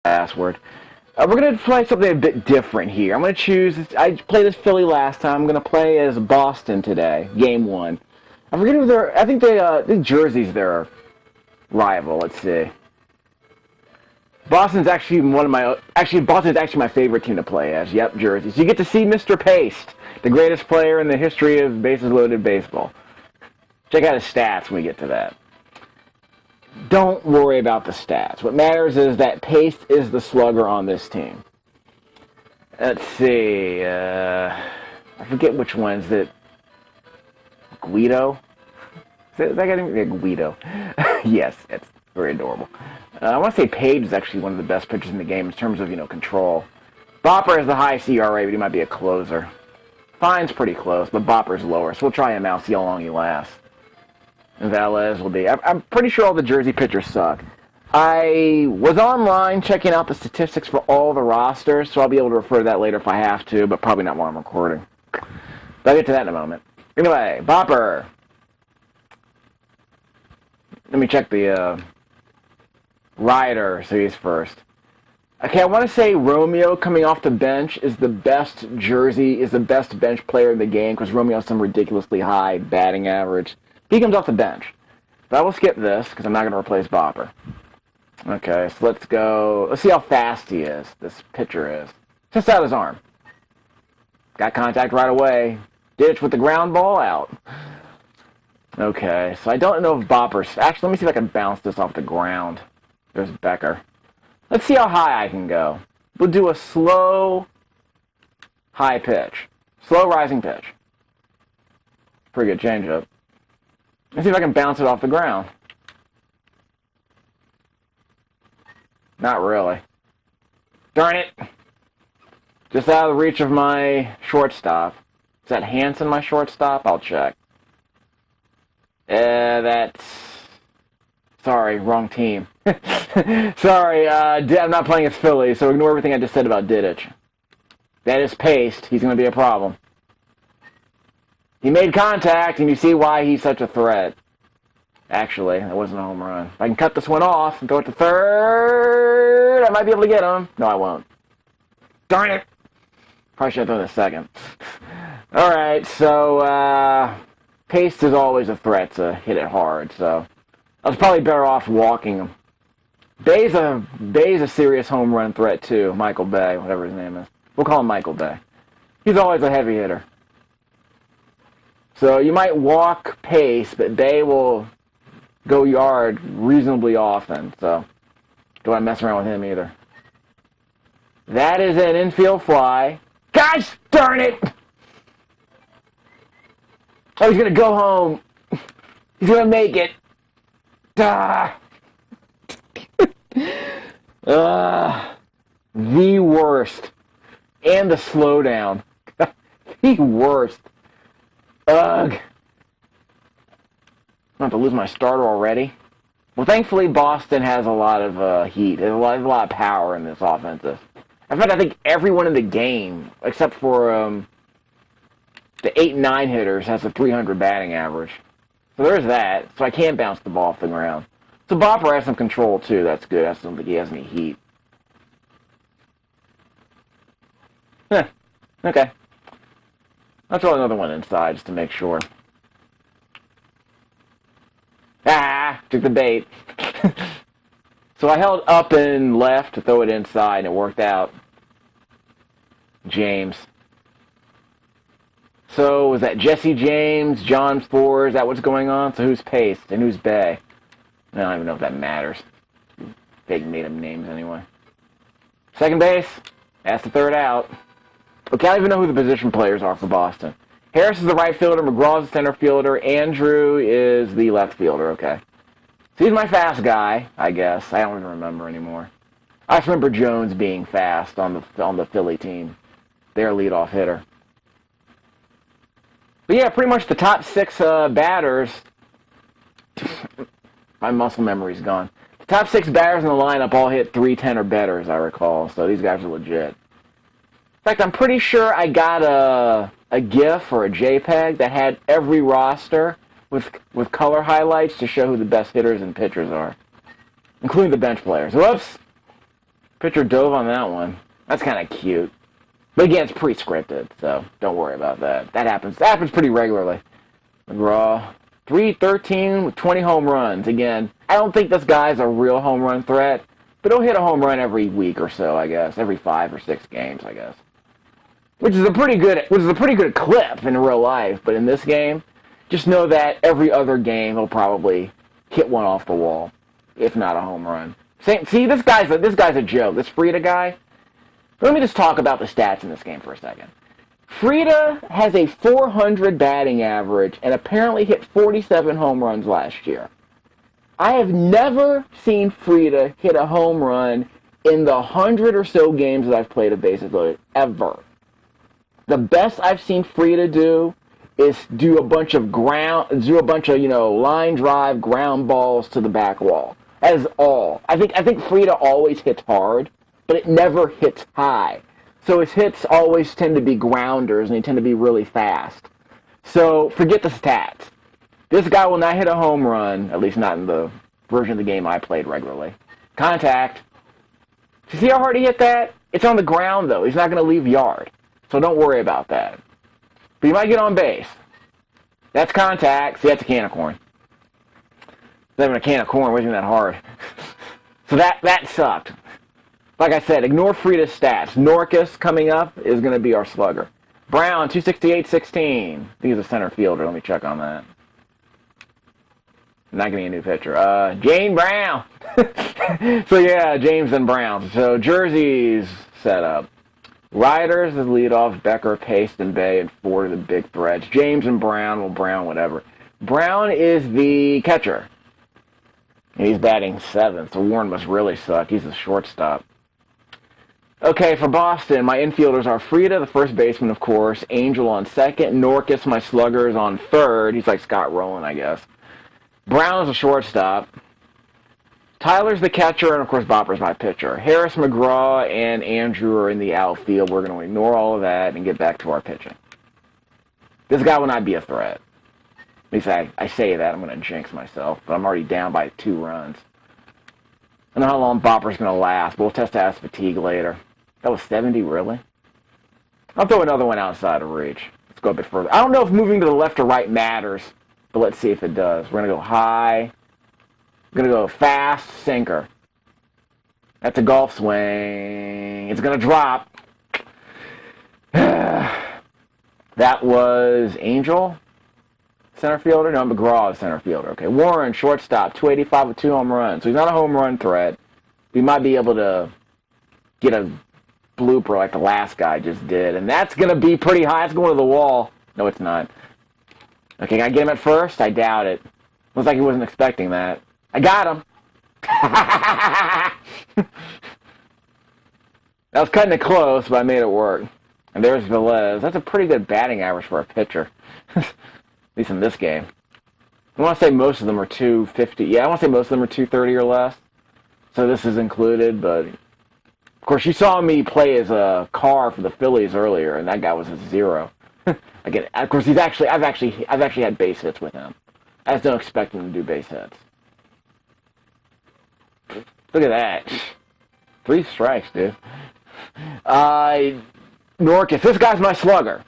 password. We're going to play something a bit different here. I'm going to choose... I played as Philly last time. I'm going to play as Boston today, game 1. I forget who they're... I think the Jersey's their rival. Let's see. Boston's actually one of my... Actually, Boston's actually my favorite team to play as. Yep, Jersey. So you get to see Mr. Paste, the greatest player in the history of bases-loaded baseball. Check out his stats when we get to that. Don't worry about the stats. What matters is that Paste is the slugger on this team. Let's see. I forget which one. Is it Guido? Is that guy named Guido? Yes, it's very adorable. I want to say Page is actually one of the best pitchers in the game in terms of, control. Bopper has the highest ERA, but he might be a closer. Fine's pretty close, but Bopper's lower, so we'll try him out, see how long he lasts. And Velez will be. I'm pretty sure all the Jersey pitchers suck. I was online checking out the statistics for all the rosters, so I'll be able to refer to that later if I have to, but probably not while I'm recording. But I'll get to that in a moment. Anyway, Bopper. Let me check the rider, so he's first. Okay, I want to say Romeo coming off the bench is the best bench player in the game because Romeo has some ridiculously high batting average. He comes off the bench. But I will skip this because I'm not going to replace Bopper. Okay, so let's go. Let's see how fast he is, this pitcher is. Just out his arm. Got contact right away. Ditch with the ground ball out. Okay, so I don't know if Bopper's... Actually, let me see if I can bounce this off the ground. There's Becker. Let's see how high I can go. We'll do a slow, high pitch. Slow rising pitch. Pretty good changeup. Let's see if I can bounce it off the ground. Not really. Darn it! Just out of the reach of my shortstop. Is that Hanson, my shortstop? I'll check. That's... Sorry, wrong team. Sorry, I'm not playing as Philly, so ignore everything I just said about Diddich. That is Paste. He's going to be a problem. He made contact, and you see why he's such a threat. Actually, that wasn't a home run. If I can cut this one off and go to third, I might be able to get him. No, I won't. Darn it! Probably should have done it a second. Alright, so, Paste is always a threat to hit it hard, so I was probably better off walking him. Bay's a serious home run threat, too. Michael Bay, whatever his name is. We'll call him Michael Bay. He's always a heavy hitter. So you might walk Pace, but Bay will go yard reasonably often. So don't want to mess around with him either. That is an infield fly. Gosh darn it! Oh, he's going to go home. He's going to make it. The worst. And the slowdown. The worst. Ugh. I'm about to lose my starter already. Well, thankfully, Boston has a lot of heat. There's a lot of power in this offensive. In fact, I think everyone in the game, except for the 8 and 9 hitters, has a 300 batting average. So there's that. So I can bounce the ball off the ground. So Bopper has some control, too. That's good. I don't think he has any heat. Okay. I'll throw another one inside just to make sure. Took the bait. So I held up and left to throw it inside, and it worked out. James. So was that Jesse James, John Ford? Is that what's going on? So who's Pace and who's Bay? I don't even know if that matters. Fake made-up names anyway. Second base. That's the third out. Okay, I don't even know who the position players are for Boston. Harris is the right fielder, McGraw's the center fielder, Andrew is the left fielder, okay. So he's my fast guy, I guess. I don't even remember anymore. I just remember Jones being fast on the Philly team. Their leadoff hitter. But yeah, pretty much the top 6 batters... My muscle memory's gone. The top 6 batters in the lineup all hit .310 or better, as I recall, so these guys are legit. In fact, I'm pretty sure I got a GIF or a JPEG that had every roster with color highlights to show who the best hitters and pitchers are, including the bench players. Whoops! Pitcher dove on that one. That's kind of cute. But again, it's pre-scripted, so don't worry about that. That happens. That happens pretty regularly. McGraw, 313 with 20 home runs. Again, I don't think this guy's a real home run threat, but he'll hit a home run every week or so, I guess. Every 5 or 6 games, I guess. Which is a pretty good clip in real life, but in this game, just know that every other game he'll probably hit one off the wall, if not a home run. See, this guy's a joke. This Frida guy. Let me just talk about the stats in this game for a second. Frida has a 400 batting average and apparently hit 47 home runs last year. I have never seen Frida hit a home run in the 100 or so games that I've played of Bases Loaded, ever. The best I've seen Frida do is do a bunch of line drive ground balls to the back wall. That is all. I think Frida always hits hard, but it never hits high. So his hits always tend to be grounders, and they tend to be really fast. So forget the stats. This guy will not hit a home run, at least not in the version of the game I played regularly. Contact. You see how hard he hit that? It's on the ground, though. He's not going to leave yard. So don't worry about that. But he might get on base. That's contact. See, that's a can of corn. Not even a can of corn wasn't that hard. So that sucked. Like I said, ignore Frida's stats. Norcus coming up is going to be our slugger. Brown, 268-16. I think he's a center fielder. Let me check on that. I'm not getting a new pitcher. Jane Brown. So yeah, James and Brown. So jerseys set up. Riders is leadoff. Becker, Paste, and Bay, and 4 of the big threats. James and Brown, well, Brown, whatever. Brown is the catcher. And he's batting 7th, so Warren must really suck. He's the shortstop. Okay, for Boston, my infielders are Frida, the first baseman, of course. Angel on second. Norcus, my slugger, is on third. He's like Scott Rowland, I guess. Brown is a shortstop. Tyler's the catcher, and of course Bopper's my pitcher. Harris, McGraw, and Andrew are in the outfield. We're going to ignore all of that and get back to our pitching. This guy will not be a threat. At least I say that. I'm going to jinx myself, but I'm already down by 2 runs. I don't know how long Bopper's going to last, but we'll test out his fatigue later. That was 70, really? I'll throw another one outside of reach. Let's go a bit further. I don't know if moving to the left or right matters, but let's see if it does. We're going to go high. We're going to go fast, sinker. That's a golf swing. It's going to drop. That was Angel, center fielder. No, McGraw, center fielder. Okay, Warren, shortstop, 285 with 2 home runs. So he's not a home run threat. We might be able to get a blooper like the last guy just did. And that's going to be pretty high. It's going to the wall. No, it's not. Okay, can I get him at first? I doubt it. Looks like he wasn't expecting that. I got him. That was cutting it close, but I made it work. And there's Velez. That's a pretty good batting average for a pitcher. At least in this game. I want to say most of them are 250. Yeah, I want to say most of them are 230 or less. So this is included, but of course you saw me play as a car for the Phillies earlier, and that guy was a 0. Again, of course I've actually had base hits with him. I just don't expect him to do base hits. Look at that. 3 strikes, dude. Norcus, this guy's my slugger.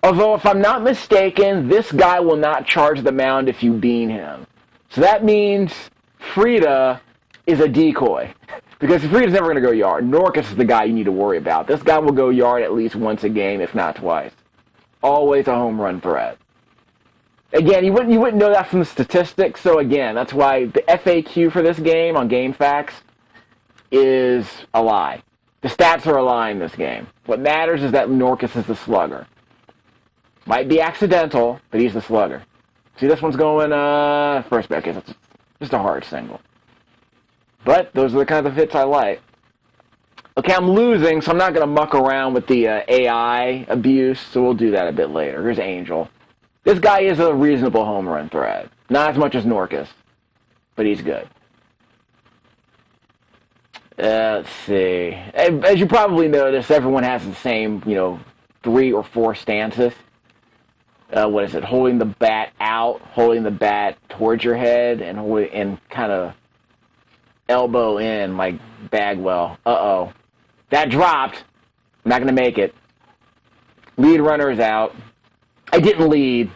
Although, if I'm not mistaken, this guy will not charge the mound if you bean him. So that means Frida is a decoy. Because Frida's never going to go yard. Norcus is the guy you need to worry about. This guy will go yard at least once a game, if not twice. Always a home run threat. Again, you wouldn't know that from the statistics, so again, that's why the FAQ for this game on GameFAQs is a lie. The stats are a lie in this game. What matters is that Norcus is the slugger. Might be accidental, but he's the slugger. See, this one's going first base. Okay, that's just a hard single. But those are the kinds of hits I like. Okay, I'm losing, so I'm not going to muck around with the AI abuse, so we'll do that a bit later. Here's Angel. This guy is a reasonable home run threat. Not as much as Norcus, but he's good. Let's see. As you probably noticed, everyone has the same, 3 or 4 stances. What is it? Holding the bat out, holding the bat towards your head, and kind of elbow in like Bagwell. Uh-oh. That dropped. I'm not going to make it. Lead runner is out. I didn't lead.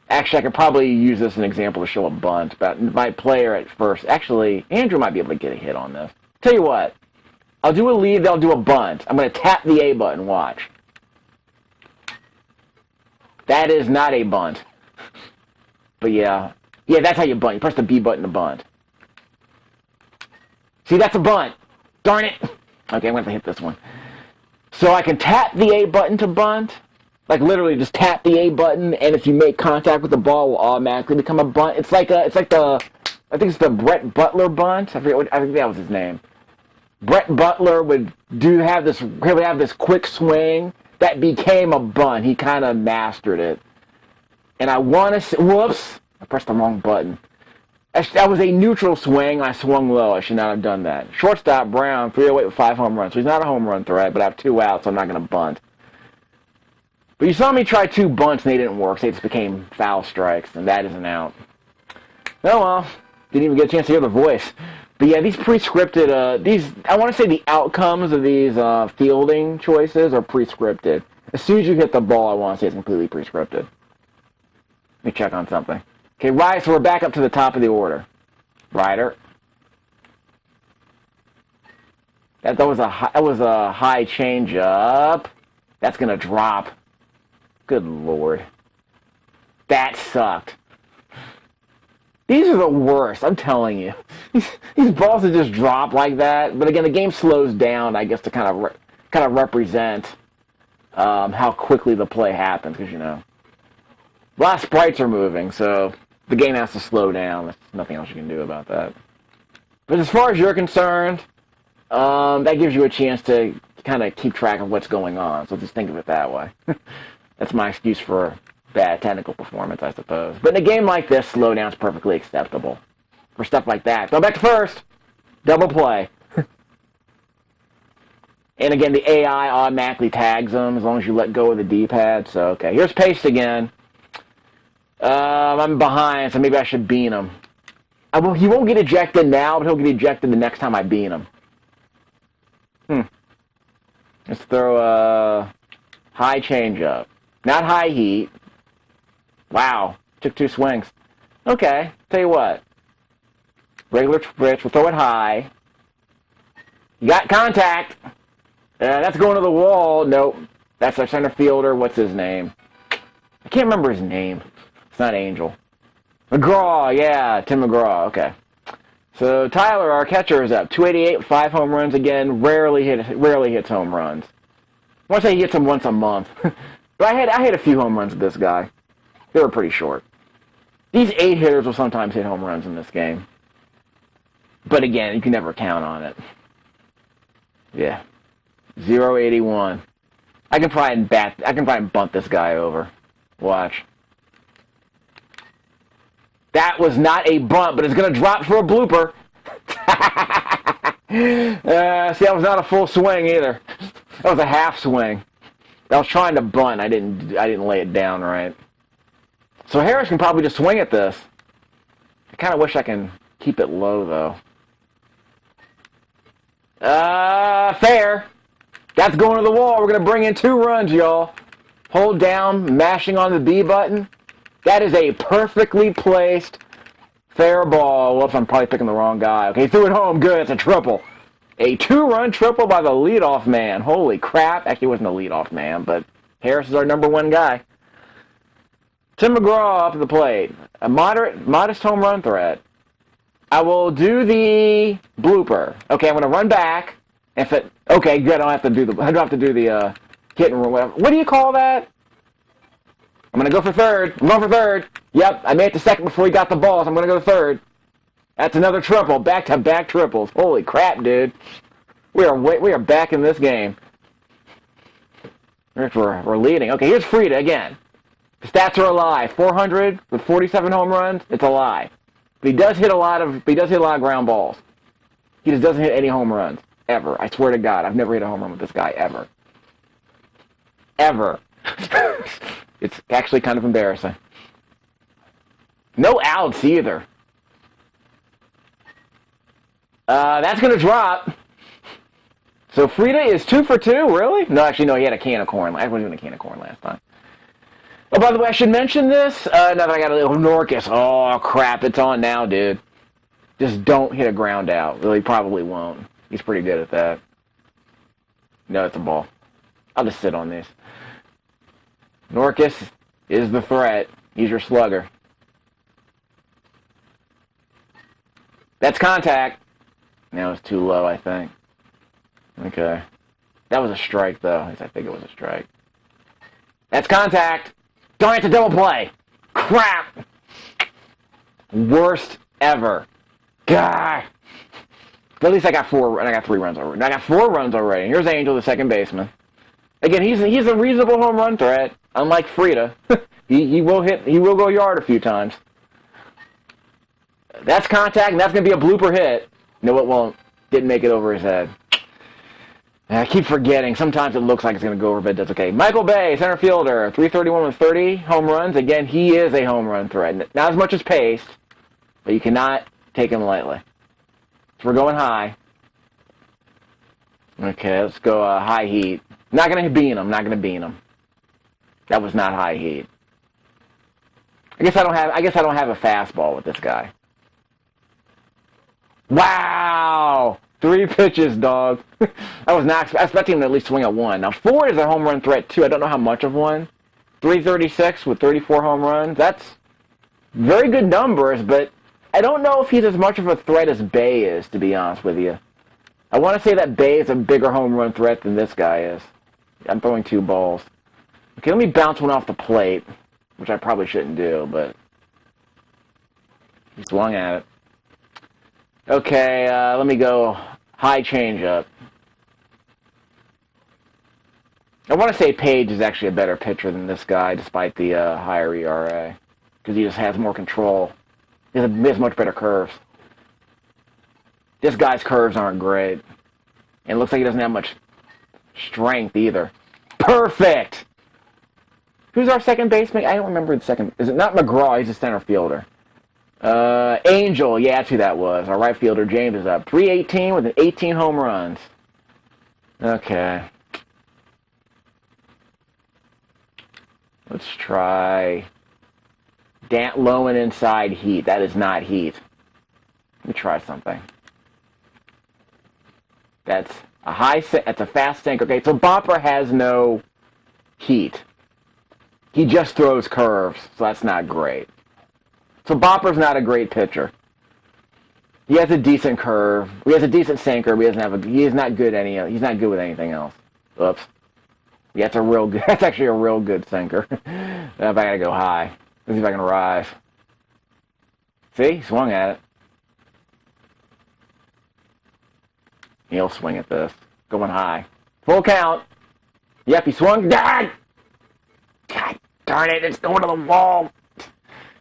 Actually, I could probably use this as an example to show a bunt. But my player at first... Actually, Andrew might be able to get a hit on this. Tell you what. I'll do a lead, then I'll do a bunt. I'm going to tap the A button. Watch. That is not a bunt. But yeah. Yeah, that's how you bunt. You press the B button to bunt. See, that's a bunt. Darn it. Okay, I'm going to hit this one. So I can tap the A button to bunt. Like literally just tap the A button, and if you make contact with the ball, it will automatically become a bunt. It's like the, I think it's the Brett Butler bunt. I think that was his name. Brett Butler would have this quick swing that became a bunt. He kind of mastered it. And I want to, whoops, I pressed the wrong button. That was a neutral swing. I swung low. I should not have done that. Shortstop Brown, 308 with 5 home runs. So he's not a home run threat, but I have 2 outs, so I'm not going to bunt. But you saw me try 2 bunts, and they didn't work. So they just became foul strikes, and that is an out. Oh, well. Didn't even get a chance to hear the voice. But yeah, these pre-scripted, I want to say the outcomes of these fielding choices are pre-scripted. As soon as you hit the ball, I want to say it's completely pre-scripted. Let me check on something. Okay, right, so we're back up to the top of the order. Ryder. That was a high change-up. That's going to drop. Good Lord. That sucked. These are the worst, I'm telling you. These balls that just drop like that. But again, the game slows down, I guess, to kind of represent how quickly the play happens. Because, you know, a lot of sprites are moving, so the game has to slow down. There's nothing else you can do about that. But as far as you're concerned, that gives you a chance to kind of keep track of what's going on. So just think of it that way. That's my excuse for bad technical performance, I suppose. But in a game like this, slowdown's perfectly acceptable. For stuff like that. Go back to first. Double play. And again, the AI automatically tags them as long as you let go of the D-pad. So, okay. Here's Pace again. I'm behind, so maybe I should bean him. He won't get ejected now, but he'll get ejected the next time I bean him. Let's throw a high changeup. Not high heat. Wow. Took 2 swings. Okay. Tell you what. Regular pitch. We'll throw it high. You got contact. That's going to the wall. Nope. That's our center fielder. What's his name? I can't remember his name. It's not Angel. McGraw. Yeah. Tim McGraw. Okay. So Tyler, our catcher, is up. 288, 5 home runs again. Rarely hits home runs. I want to say he hits them once a month. But I hit a few home runs with this guy. They were pretty short. These 8 hitters will sometimes hit home runs in this game. But again, you can never count on it. Yeah. 081. I can try and bunt this guy over. Watch. That was not a bunt, but it's going to drop for a blooper. See, that was not a full swing either. That was a half swing. I was trying to bunt. I didn't lay it down right. So Harris can probably just swing at this. I kind of wish I can keep it low, though. Fair. That's going to the wall. We're going to bring in 2 runs, y'all. Hold down, mashing on the B button. That is a perfectly placed fair ball. Whoops, I'm probably picking the wrong guy. Okay, threw it home. Good, it's a triple. A 2-run triple by the leadoff man. Holy crap. Actually, it wasn't a leadoff man, but Harris is our number 1 guy. Tim McGraw up to the plate. A modest home run threat. I will do the blooper. Okay, I'm going to run back. Okay, good. I don't have to do the hit and run. What do you call that? I'm going to go for third. I'm going for third. Yep, I made it to second before he got the ball, so I'm going to go to third. That's another triple. Back-to-back triples. Holy crap, dude. We are back in this game. We're leading. Okay, here's Frieda again. The stats are a lie. 400 with 47 home runs. It's a lie. But he does hit a lot of ground balls. He just doesn't hit any home runs ever. I swear to God, I've never hit a home run with this guy ever. Ever. It's actually kind of embarrassing. No outs either. That's going to drop. So Frida is 2 for 2, really? No, actually, no, he had a can of corn. I wasn't even a can of corn last time. Oh, by the way, I should mention this. Now that I got a little Norcus. Oh, crap, it's on now, dude. Just don't hit a ground out. Well, he probably won't. He's pretty good at that. No, it's a ball. I'll just sit on this. Norcus is the threat. He's your slugger. That's contact. Now it's too low, I think. Okay. That was a strike, though. At least I think it was a strike. That's contact. Don't have to double play. Crap. Worst ever. God. But at least I got 4, and I got 3 runs already. I got 4 runs already. Here's Angel, the second baseman. Again, he's a reasonable home run threat. Unlike Frida, he will go yard a few times. That's contact, and that's gonna be a blooper hit. No, it won't. Didn't make it over his head. I keep forgetting. Sometimes it looks like it's going to go over, but that's okay. Michael Bay, center fielder, 331 with 30 home runs. Again, he is a home run threat. Not as much as Pace, but you cannot take him lightly. So we're going high. Okay, let's go high heat. Not going to bean him. Not going to bean him. That was not high heat. I guess I don't have a fastball with this guy. Wow! 3 pitches, dog. I was expecting him to at least swing at 1. Now, 4 is a home run threat, too. I don't know how much of one. 336 with 34 home runs. That's very good numbers, but I don't know if he's as much of a threat as Bay is, to be honest with you. I want to say that Bay is a bigger home run threat than this guy is. I'm throwing 2 balls. Okay, let me bounce one off the plate, which I probably shouldn't do, but he swung at it. Okay, let me go high changeup. I want to say Page is actually a better pitcher than this guy, despite the higher ERA, because he just has more control. He has much better curves. This guy's curves aren't great, and it looks like he doesn't have much strength either. Perfect! Who's our second baseman? I don't remember the second. Is it not McGraw? He's a center fielder. Angel, yeah, that's who that was. Our right fielder, James, is up. 318 with 18 home runs. Okay. Let's try low and inside heat. That is not heat. Let me try something. That's a fast sink. Okay, so Bopper has no heat. He just throws curves, so that's not great. So Bopper's not a great pitcher. He has a decent curve. He has a decent sinker, but he's not good with anything else. Oops. Yeah, that's actually a real good sinker. If I gotta go high. Let's see if I can rise. See? He swung at it. He'll swing at this. Going high. Full count. Yep, he swung. God darn it, it's going to the wall.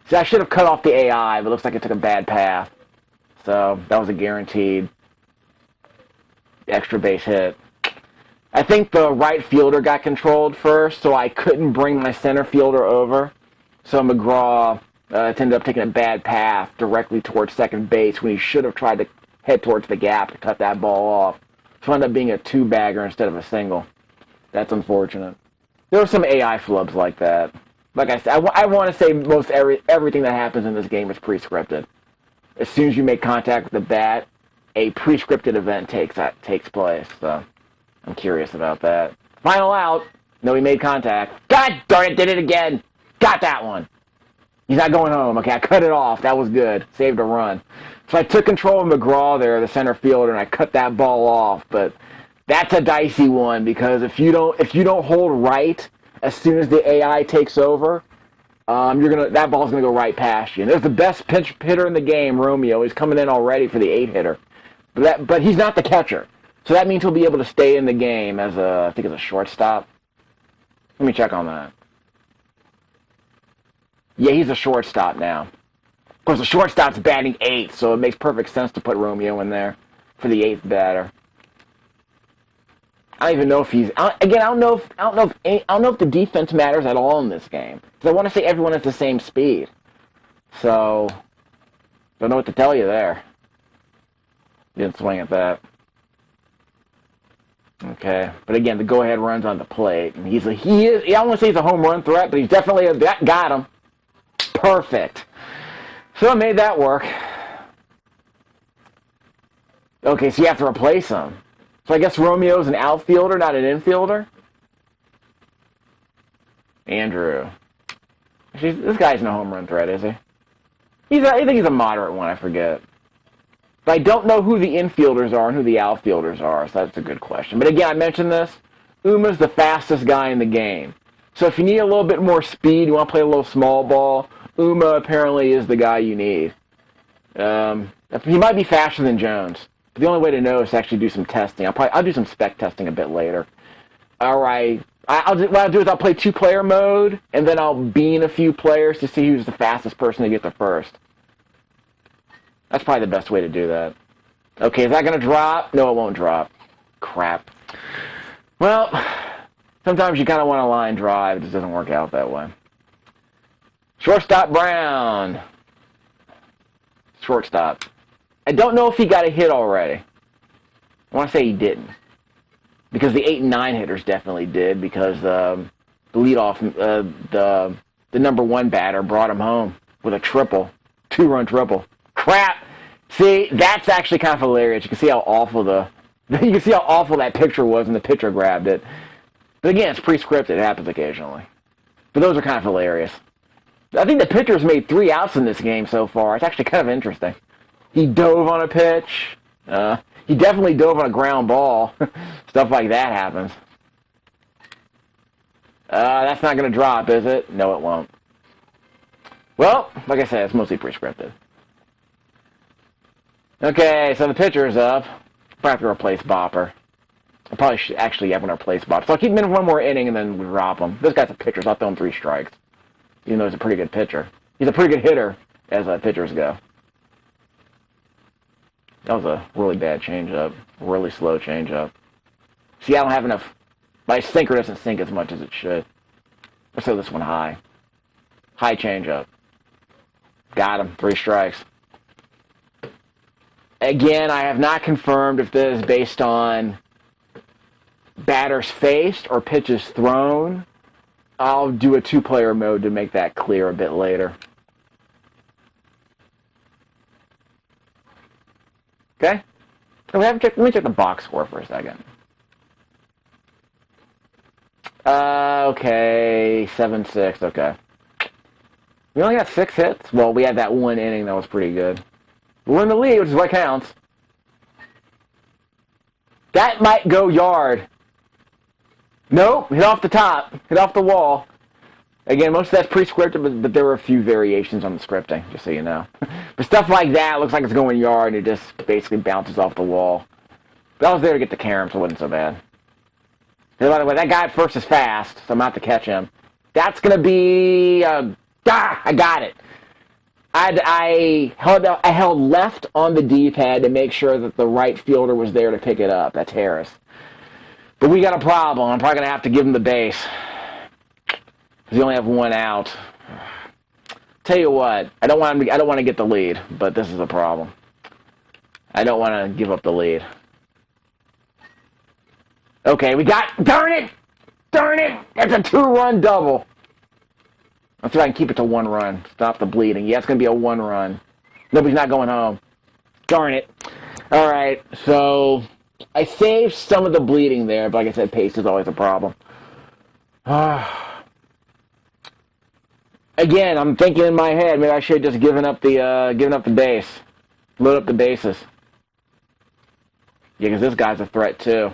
See, I should have cut off the AI, but it looks like it took a bad path. So, that was a guaranteed extra base hit. I think the right fielder got controlled first, so I couldn't bring my center fielder over. So McGraw ended up taking a bad path directly towards second base when he should have tried to head towards the gap to cut that ball off. So it ended up being a 2-bagger instead of a single. That's unfortunate. There were some AI flubs like that. Like I said, I want to say most everything that happens in this game is pre-scripted. As soon as you make contact with the bat, a pre-scripted event takes place. So I'm curious about that. Final out. No, he made contact. God darn it, did it again. Got that one. He's not going home. Okay, I cut it off. That was good. Saved a run. So I took control of McGraw there, the center fielder, and I cut that ball off. But that's a dicey one because if you don't hold right as soon as the AI takes over, that ball's gonna go right past you. And there's the best pinch hitter in the game, Romeo. He's coming in already for the 8-hitter, but he's not the catcher. So that means he'll be able to stay in the game as I think as a shortstop. Let me check on that. Yeah, he's a shortstop now. Of course, the shortstop's batting 8th, so it makes perfect sense to put Romeo in there for the 8th batter. I don't even know if he's. Again, I don't know if the defense matters at all in this game. Because I want to say everyone has the same speed. So, don't know what to tell you there. Didn't swing at that. Okay, but again, the go-ahead run's on the plate, and I don't want to say he's a home run threat, but he's definitely got him. Perfect. So I made that work. Okay, so you have to replace him. So I guess Romeo's an outfielder, not an infielder. Andrew. This guy's no home run threat, is he? I think he's a moderate one, I forget. But I don't know who the infielders are and who the outfielders are, so that's a good question. But again, I mentioned this. Uma's the fastest guy in the game. So if you need a little bit more speed, you want to play a little small ball, Uma apparently is the guy you need. He might be faster than Jones. But the only way to know is to actually do some testing. I'll do some spec testing a bit later. All right. What I'll do is I'll play two-player mode, and then I'll bean a few players to see who's the fastest person to get there first. That's probably the best way to do that. Okay, is that going to drop? No, it won't drop. Crap. Well, sometimes you kind of want a line drive. It just doesn't work out that way. Shortstop Brown. Shortstop. I don't know if he got a hit already. I want to say he didn't. Because the 8 and 9 hitters definitely did, because the leadoff, the number one batter brought him home with a triple. 2-run triple. Crap! See, that's actually kind of hilarious. You can see how awful that picture was when the pitcher grabbed it. But again, it's pre-scripted. It happens occasionally. But those are kind of hilarious. I think the pitcher's made 3 outs in this game so far. It's actually kind of interesting. He dove on a pitch. He definitely dove on a ground ball. Stuff like that happens. That's not going to drop, is it? No, it won't. Well, like I said, it's mostly pre-scripted. Okay, so the pitcher's up. I'll have to replace Bopper. I probably should actually have to replace Bopper. So I'll keep him in one more inning and then we drop him. This guy's a pitcher, so I'll throw him 3 strikes. Even though he's a pretty good pitcher. He's a pretty good hitter, as pitchers go. That was a really bad changeup. Really slow changeup. See, I don't have enough. My sinker doesn't sink as much as it should. Let's throw this one high. High changeup. Got him. 3 strikes. Again, I have not confirmed if this is based on batters faced or pitches thrown. I'll do a 2-player mode to make that clear a bit later. Okay? Let me check the box score for a second. Okay, 7-6, okay. We only got 6 hits. Well, we had that 1 inning that was pretty good. We're in the lead, which is what counts. That might go yard. Nope, hit off the top. Hit off the wall. Again, most of that's pre-scripted, but there were a few variations on the scripting, just so you know. But stuff like that looks like it's going yard, and it just basically bounces off the wall. But I was there to get the carom, so it wasn't so bad. And by the way, that guy at first is fast, so I'm about to catch him. That's going to be... I got it. I held left on the D-pad to make sure that the right fielder was there to pick it up. That's Harris. But we got a problem. I'm probably going to have to give him the base. Because you only have 1 out. Tell you what, I don't want to get the lead, but this is a problem. I don't want to give up the lead. Okay, we got... Darn it! Darn it! That's a 2-run double. Let's see if I can keep it to 1 run. Stop the bleeding. Yeah, it's going to be a 1 run. Nobody's not going home. Darn it. All right, so I saved some of the bleeding there, but like I said, pace is always a problem. Again, I'm thinking in my head, maybe I should have just given up the base. Load up the bases. Yeah, because this guy's a threat, too.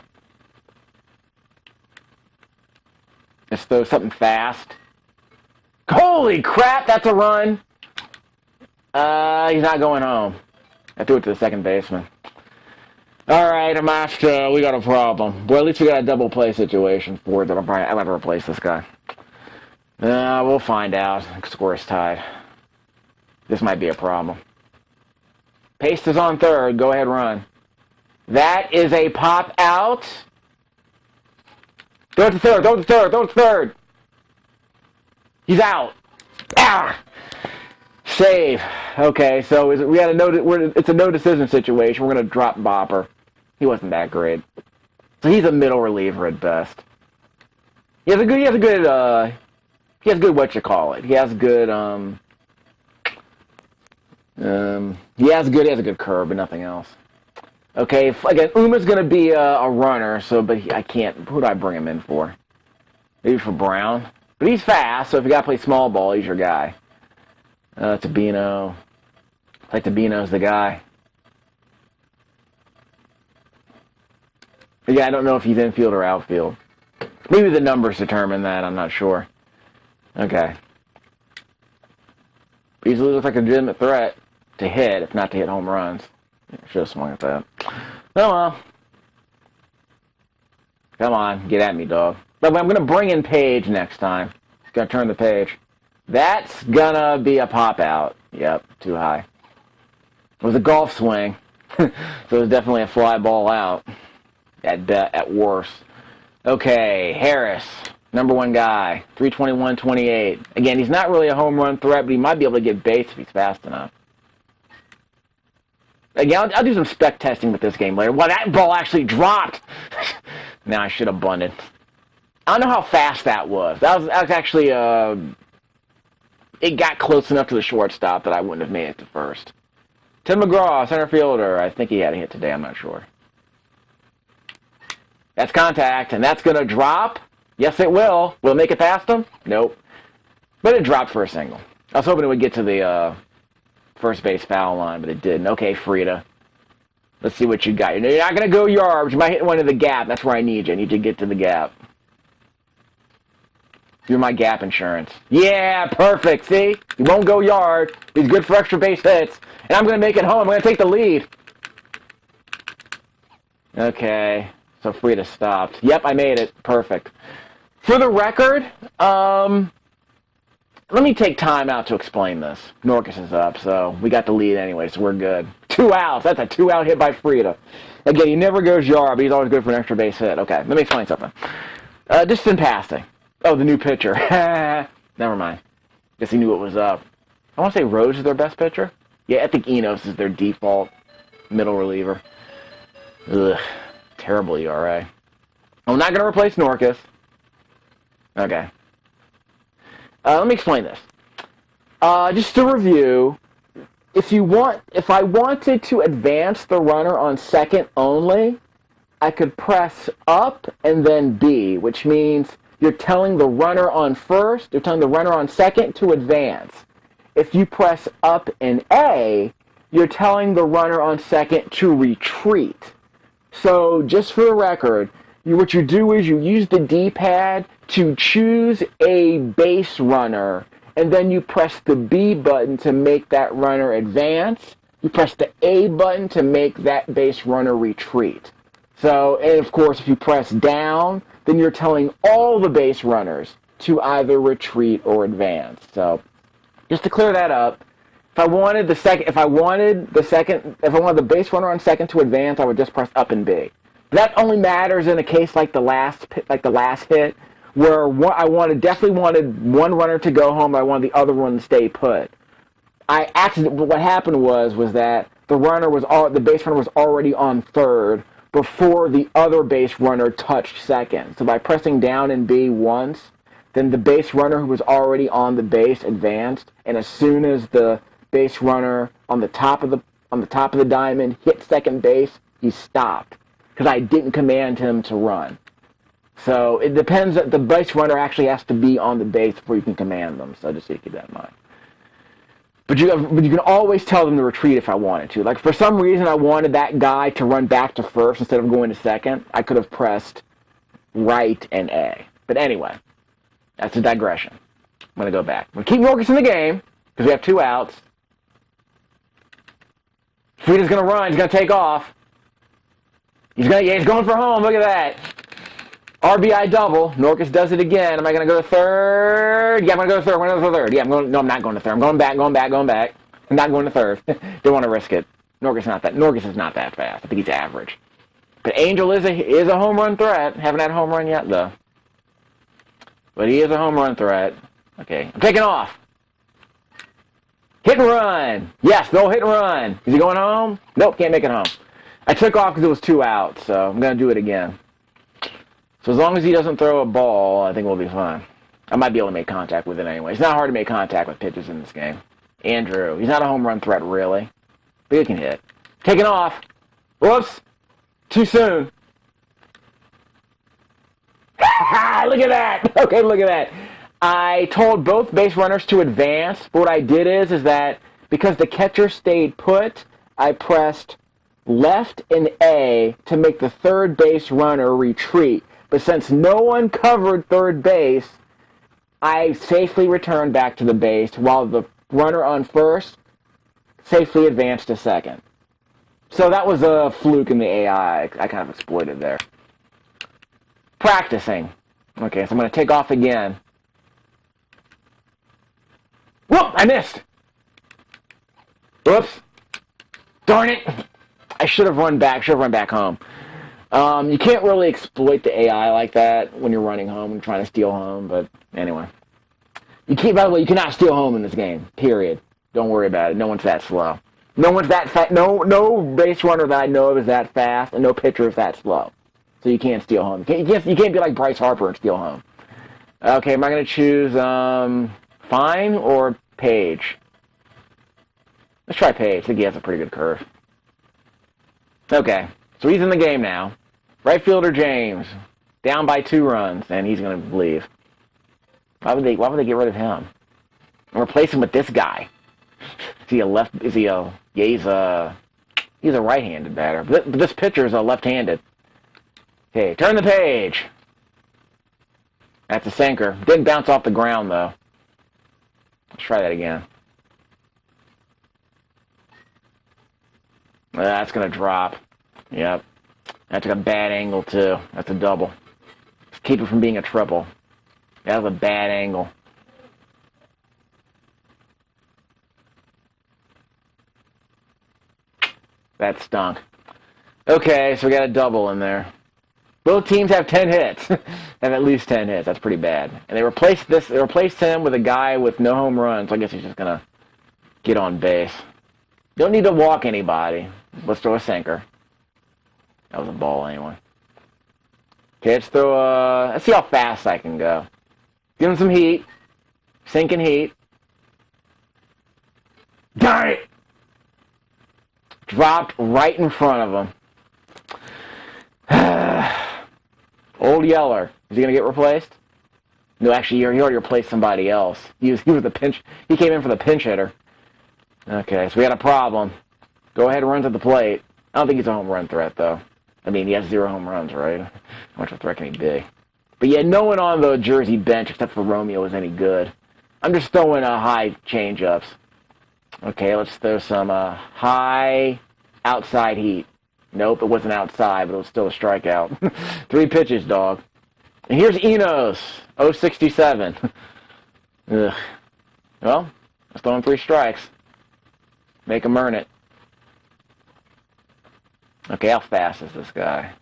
Let's throw something fast. Holy crap, that's a run. He's not going home. I threw it to the second baseman. All right, we got a problem. Well, at least we got a double play situation for it. I'll have to replace this guy. We'll find out. The score is tied. This might be a problem. Paste is on third. Go ahead, run. That is a pop out. Throw it to third. Throw it to third. Throw it to third. He's out. Save. Okay, so we had it's a no decision situation. We're going to drop Bopper. He wasn't that great. So he's a middle reliever at best. He has good what you call it. He has good he has a good curve, but nothing else. Okay, again, Uma's going to be a runner, but I can't. Who do I bring him in for? Maybe for Brown. But he's fast, so if you got to play small ball, he's your guy. Tabino. I think Tabino's the guy. But yeah, I don't know if he's infield or outfield. Maybe the numbers determine that. I'm not sure. Okay. He looks like a legitimate threat to hit, if not to hit home runs. Should have swung at that. Oh well. Come on, get at me, dog. But I'm going to bring in Page next time. He's going to turn the page. That's going to be a pop-out. Yep, too high. It was a golf swing. So it was definitely a fly ball out. At worst. Okay, Harris. Number one guy. 321-28. Again, he's not really a home run threat, but he might be able to get base if he's fast enough. Again, I'll do some spec testing with this game later. Well, that ball actually dropped. Now I should have bunted. I don't know how fast that was. That was actually, it got close enough to the shortstop that I wouldn't have made it to first. Tim McGraw, center fielder. I think he had a hit today. I'm not sure. That's contact, and that's going to drop. Yes, it will. Will it make it past him? Nope. But it dropped for a single. I was hoping it would get to the first base foul line, but it didn't. Okay, Frida. Let's see what you got. You're not going to go yards. You might hit one to the gap. That's where I need you. I need you to get to the gap. You're my gap insurance. Yeah, perfect. See? You won't go yard. He's good for extra base hits. And I'm going to make it home. I'm going to take the lead. Okay. So Frida stopped. Yep, I made it. Perfect. For the record, let me take time out to explain this. Norcus is up, so we got the lead anyway, so we're good. 2 outs. That's a 2-out hit by Frida. Again, he never goes yard, but he's always good for an extra base hit. Okay, let me explain something. Distant passing. Oh, the new pitcher. Never mind. Guess he knew what was up. I want to say Rose is their best pitcher. Yeah, I think Enos is their default middle reliever. Ugh. Terrible ERA. I'm not going to replace Norcus. Okay. Let me explain this. Just to review, if I wanted to advance the runner on second only, I could press up and then B, which means you're telling the runner on first, you're telling the runner on second to advance. If you press up and A, you're telling the runner on second to retreat. So, just for the record, what you do is you use the D-pad to choose a base runner, and then you press the B button to make that runner advance. You press the A button to make that base runner retreat. So, and of course, if you press down, then you're telling all the base runners to either retreat or advance. So, just to clear that up, if I wanted the base runner on second to advance, I would just press up and B. That only matters in a case like the last hit, where I definitely wanted one runner to go home, but I wanted the other one to stay put. What happened was that the base runner was already on third before the other base runner touched second. So by pressing down and B once, then the base runner who was already on the base advanced, and as soon as the base runner on the top of the diamond hit second base, he stopped because I didn't command him to run. So it depends. The base runner actually has to be on the base before you can command them. So just so you keep that in mind. But you can always tell them to retreat if I wanted to. Like for some reason I wanted that guy to run back to first instead of going to second, I could have pressed right and A. But anyway, that's a digression. I'm going to go back. I'm going to keep Norcus in the game because we have 2 outs. Frida's going to run. He's going to take off. He's going for home. Look at that. RBI double. Norcus does it again. Am I going to go to third? Yeah, I'm going to go to third. I'm going to go to third. Yeah, no, I'm not going to third. I'm going back. I'm not going to third. Don't want to risk it. Norcus is not that fast. I think he's average. But Angel is a home run threat. Haven't had a home run yet, though. But he is a home run threat. Okay, I'm taking off. Hit and run. Yes, no hit and run. Is he going home? Nope, can't make it home. I took off because it was 2 out, so I'm going to do it again. So as long as he doesn't throw a ball, I think we'll be fine. I might be able to make contact with it anyway. It's not hard to make contact with pitches in this game. Andrew. He's not a home run threat, really. But he can hit. Taking off. Whoops. Too soon. Look at that. Okay, look at that. I told both base runners to advance, but what I did is that because the catcher stayed put, I pressed left and A to make the third base runner retreat. But since no one covered third base, I safely returned back to the base while the runner on first safely advanced to second. So that was a fluke in the AI I kind of exploited there. Practicing. Okay, so I'm going to take off again. Whoop! I missed! Whoops. Darn it! I should have run back home. You can't really exploit the AI like that when you're running home and trying to steal home, but anyway. By the way, you cannot steal home in this game, period. Don't worry about it. No one's that slow. No one's that fast. No base runner that I know of is that fast, and no pitcher is that slow. So you can't steal home. You can't be like Bryce Harper and steal home. Okay, am I going to choose Fine or Page? Let's try Page. I think he has a pretty good curve. Okay, so he's in the game now. Right fielder James, down by 2 runs, and he's going to leave. Why would they get rid of him and replace him with this guy? Is he a left? Is he a? Yeah, he's a right-handed batter. But this pitcher is a left-handed. Okay, turn the page. That's a sinker. Didn't bounce off the ground though. Let's try that again. That's gonna drop. Yep. That's a bad angle too. That's a double. Let's keep it from being a triple. That was a bad angle. That stunk. Okay, so we got a double in there. Both teams have 10 hits. Have at least 10 hits. That's pretty bad. And they replaced him with a guy with no home runs. So I guess he's just gonna get on base. Don't need to walk anybody. Let's throw a sinker. That was a ball anyway. Okay, let's see how fast I can go. Give him some heat. Sinking heat. Darn it! Dropped right in front of him. Old Yeller. Is he going to get replaced? No, actually, he already replaced somebody else. He was the pinch. He came in for the pinch hitter. Okay, so we got a problem. Go ahead and run to the plate. I don't think he's a home run threat, though. I mean, he has 0 home runs, right? How much of a threat can he be? But yeah, no one on the Jersey bench except for Romeo is any good. I'm just throwing high change-ups. Okay, let's throw some high outside heat. Nope, it wasn't outside, but it was still a strikeout. 3 pitches, dog. And here's Enos, 067. Ugh. Well, let's throw him 3 strikes. Make him earn it. Okay, how fast is this guy?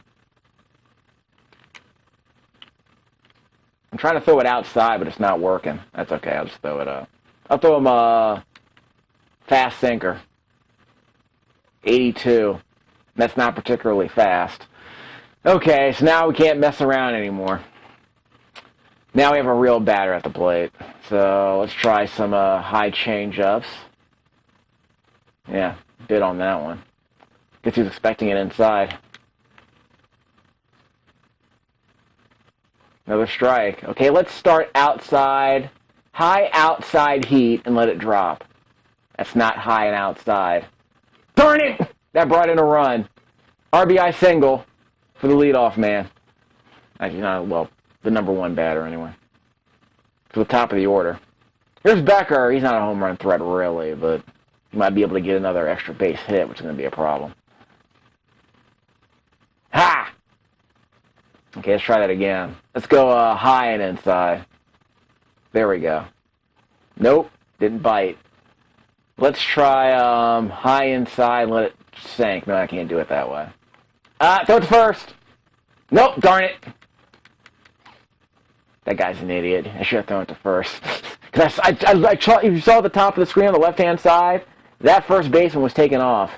I'm trying to throw it outside, but it's not working. That's okay, I'll just throw it up. I'll throw him a fast sinker. 82. That's not particularly fast. Okay, so now we can't mess around anymore. Now we have a real batter at the plate. So let's try some high change-ups. Yeah, bid on that one. Guess he was expecting it inside. Another strike. Okay, let's start outside. High outside heat and let it drop. That's not high and outside. Darn it! That brought in a run. RBI single for the leadoff man. Actually, well, the number 1 batter anyway. To the top of the order. Here's Becker. He's not a home run threat really, but he might be able to get another extra base hit, which is going to be a problem. Ha! Okay, let's try that again. Let's go high and inside. There we go. Nope, didn't bite. Let's try high inside and let it sink. No, I can't do it that way. Throw it to first. Nope, darn it. That guy's an idiot. I should have thrown it to first. Because if you saw at the top of the screen on the left-hand side, that first baseman was taken off.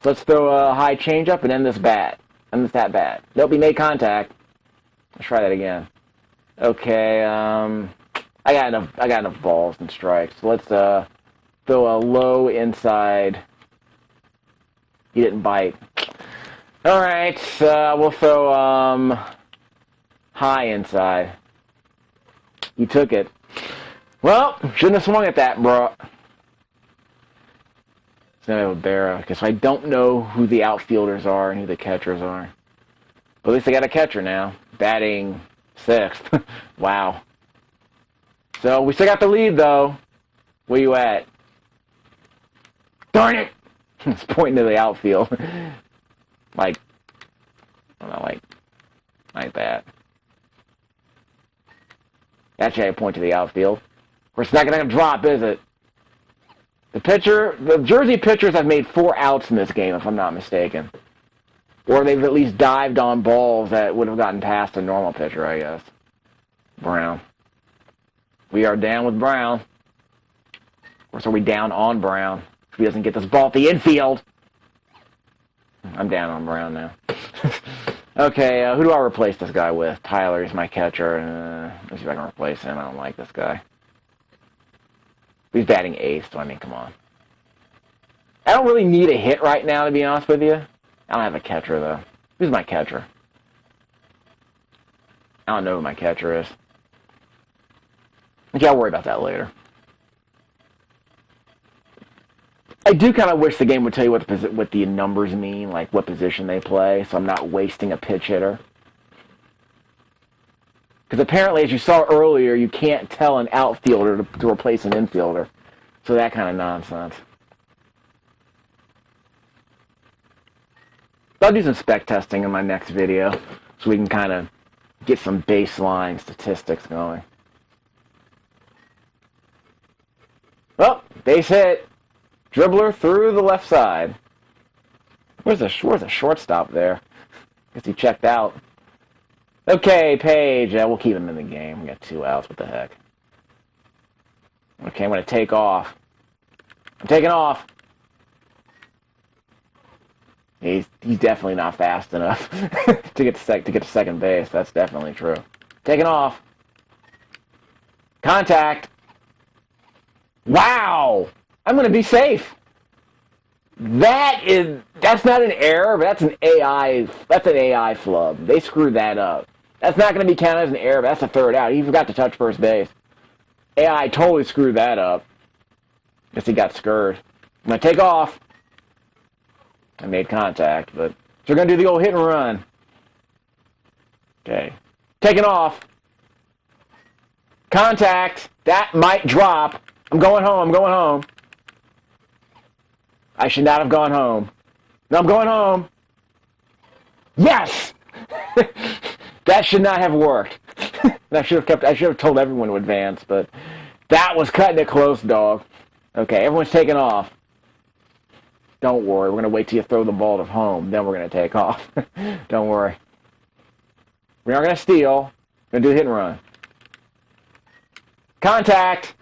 So let's throw a high changeup and end this bat. End this that bat. Nope, he made contact. Let's try that again. Okay, I got enough balls and strikes. So let's throw a low inside. He didn't bite. All right, we'll throw high inside. He took it. Well, shouldn't have swung at that, bro. It's gonna have a barrow because I don't know who the outfielders are and who the catchers are. But at least I got a catcher now, batting 6th. Wow. So we still got the lead though. Where you at? Darn it! It's pointing to the outfield. Like, I don't know, like that. Actually, I point to the outfield. Of course, it's not going to drop, is it? The Jersey pitchers have made 4 outs in this game, if I'm not mistaken. Or they've at least dived on balls that would have gotten past a normal pitcher, I guess. Brown. We are down with Brown. Of course, are we down on Brown? If he doesn't get this ball at the infield. I'm down on Brown now. Okay, who do I replace this guy with? Tyler, he's my catcher. Let's see if I can replace him. I don't like this guy. He's batting 8th, so I mean, come on. I don't really need a hit right now, to be honest with you. I don't have a catcher, though. Who's my catcher? I don't know who my catcher is. Okay, I'll worry about that later. I do kind of wish the game would tell you what the numbers mean, like what position they play, so I'm not wasting a pitch hitter. Because apparently, as you saw earlier, you can't tell an outfielder to replace an infielder. So that kind of nonsense. I'll do some spec testing in my next video, so we can kind of get some baseline statistics going. Oh, base hit. Dribbler through the left side. Where's the shortstop there? Guess he checked out. Okay, Page. We'll keep him in the game. We got 2 outs. What the heck? Okay, I'm going to take off. I'm taking off. He's definitely not fast enough to get to second base. That's definitely true. Taking off. Contact. Wow! I'm going to be safe. That's not an error, but that's an AI flub. They screwed that up. That's not going to be counted as an error, but that's a 3rd out. He forgot to touch first base. AI totally screwed that up. Guess he got scurred. I'm going to take off. I made contact, but so we're going to do the old hit and run. Okay. Taking off. Contact. That might drop. I'm going home. I should not have gone home. No, I'm going home. Yes! That should not have worked. I should have told everyone to advance, but that was cutting it close, dog. Okay, everyone's taking off. Don't worry, we're going to wait till you throw the ball to home, then we're going to take off. Don't worry. We aren't going to steal. We're going to do a hit and run. Contact!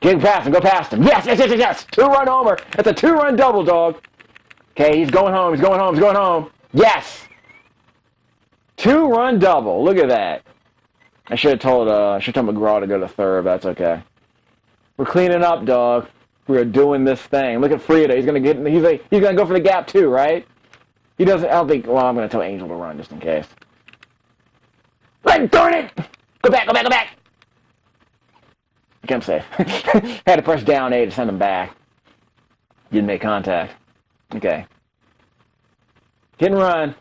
Get past him, go past him. Yes! 2-run homer. That's a 2-run double, dog. Okay, he's going home. Yes! 2-run double. Look at that. I should have told McGraw to go to 3rd, but that's okay. We're cleaning up, dog. We're doing this thing. Look at Frieda. He's gonna go for the gap too, right? He doesn't. I don't think. Well, I'm gonna tell Angel to run just in case. Like, darn it! Go back. Okay, I'm safe. Had to press down A to send him back. Didn't make contact. Okay. Hit and run.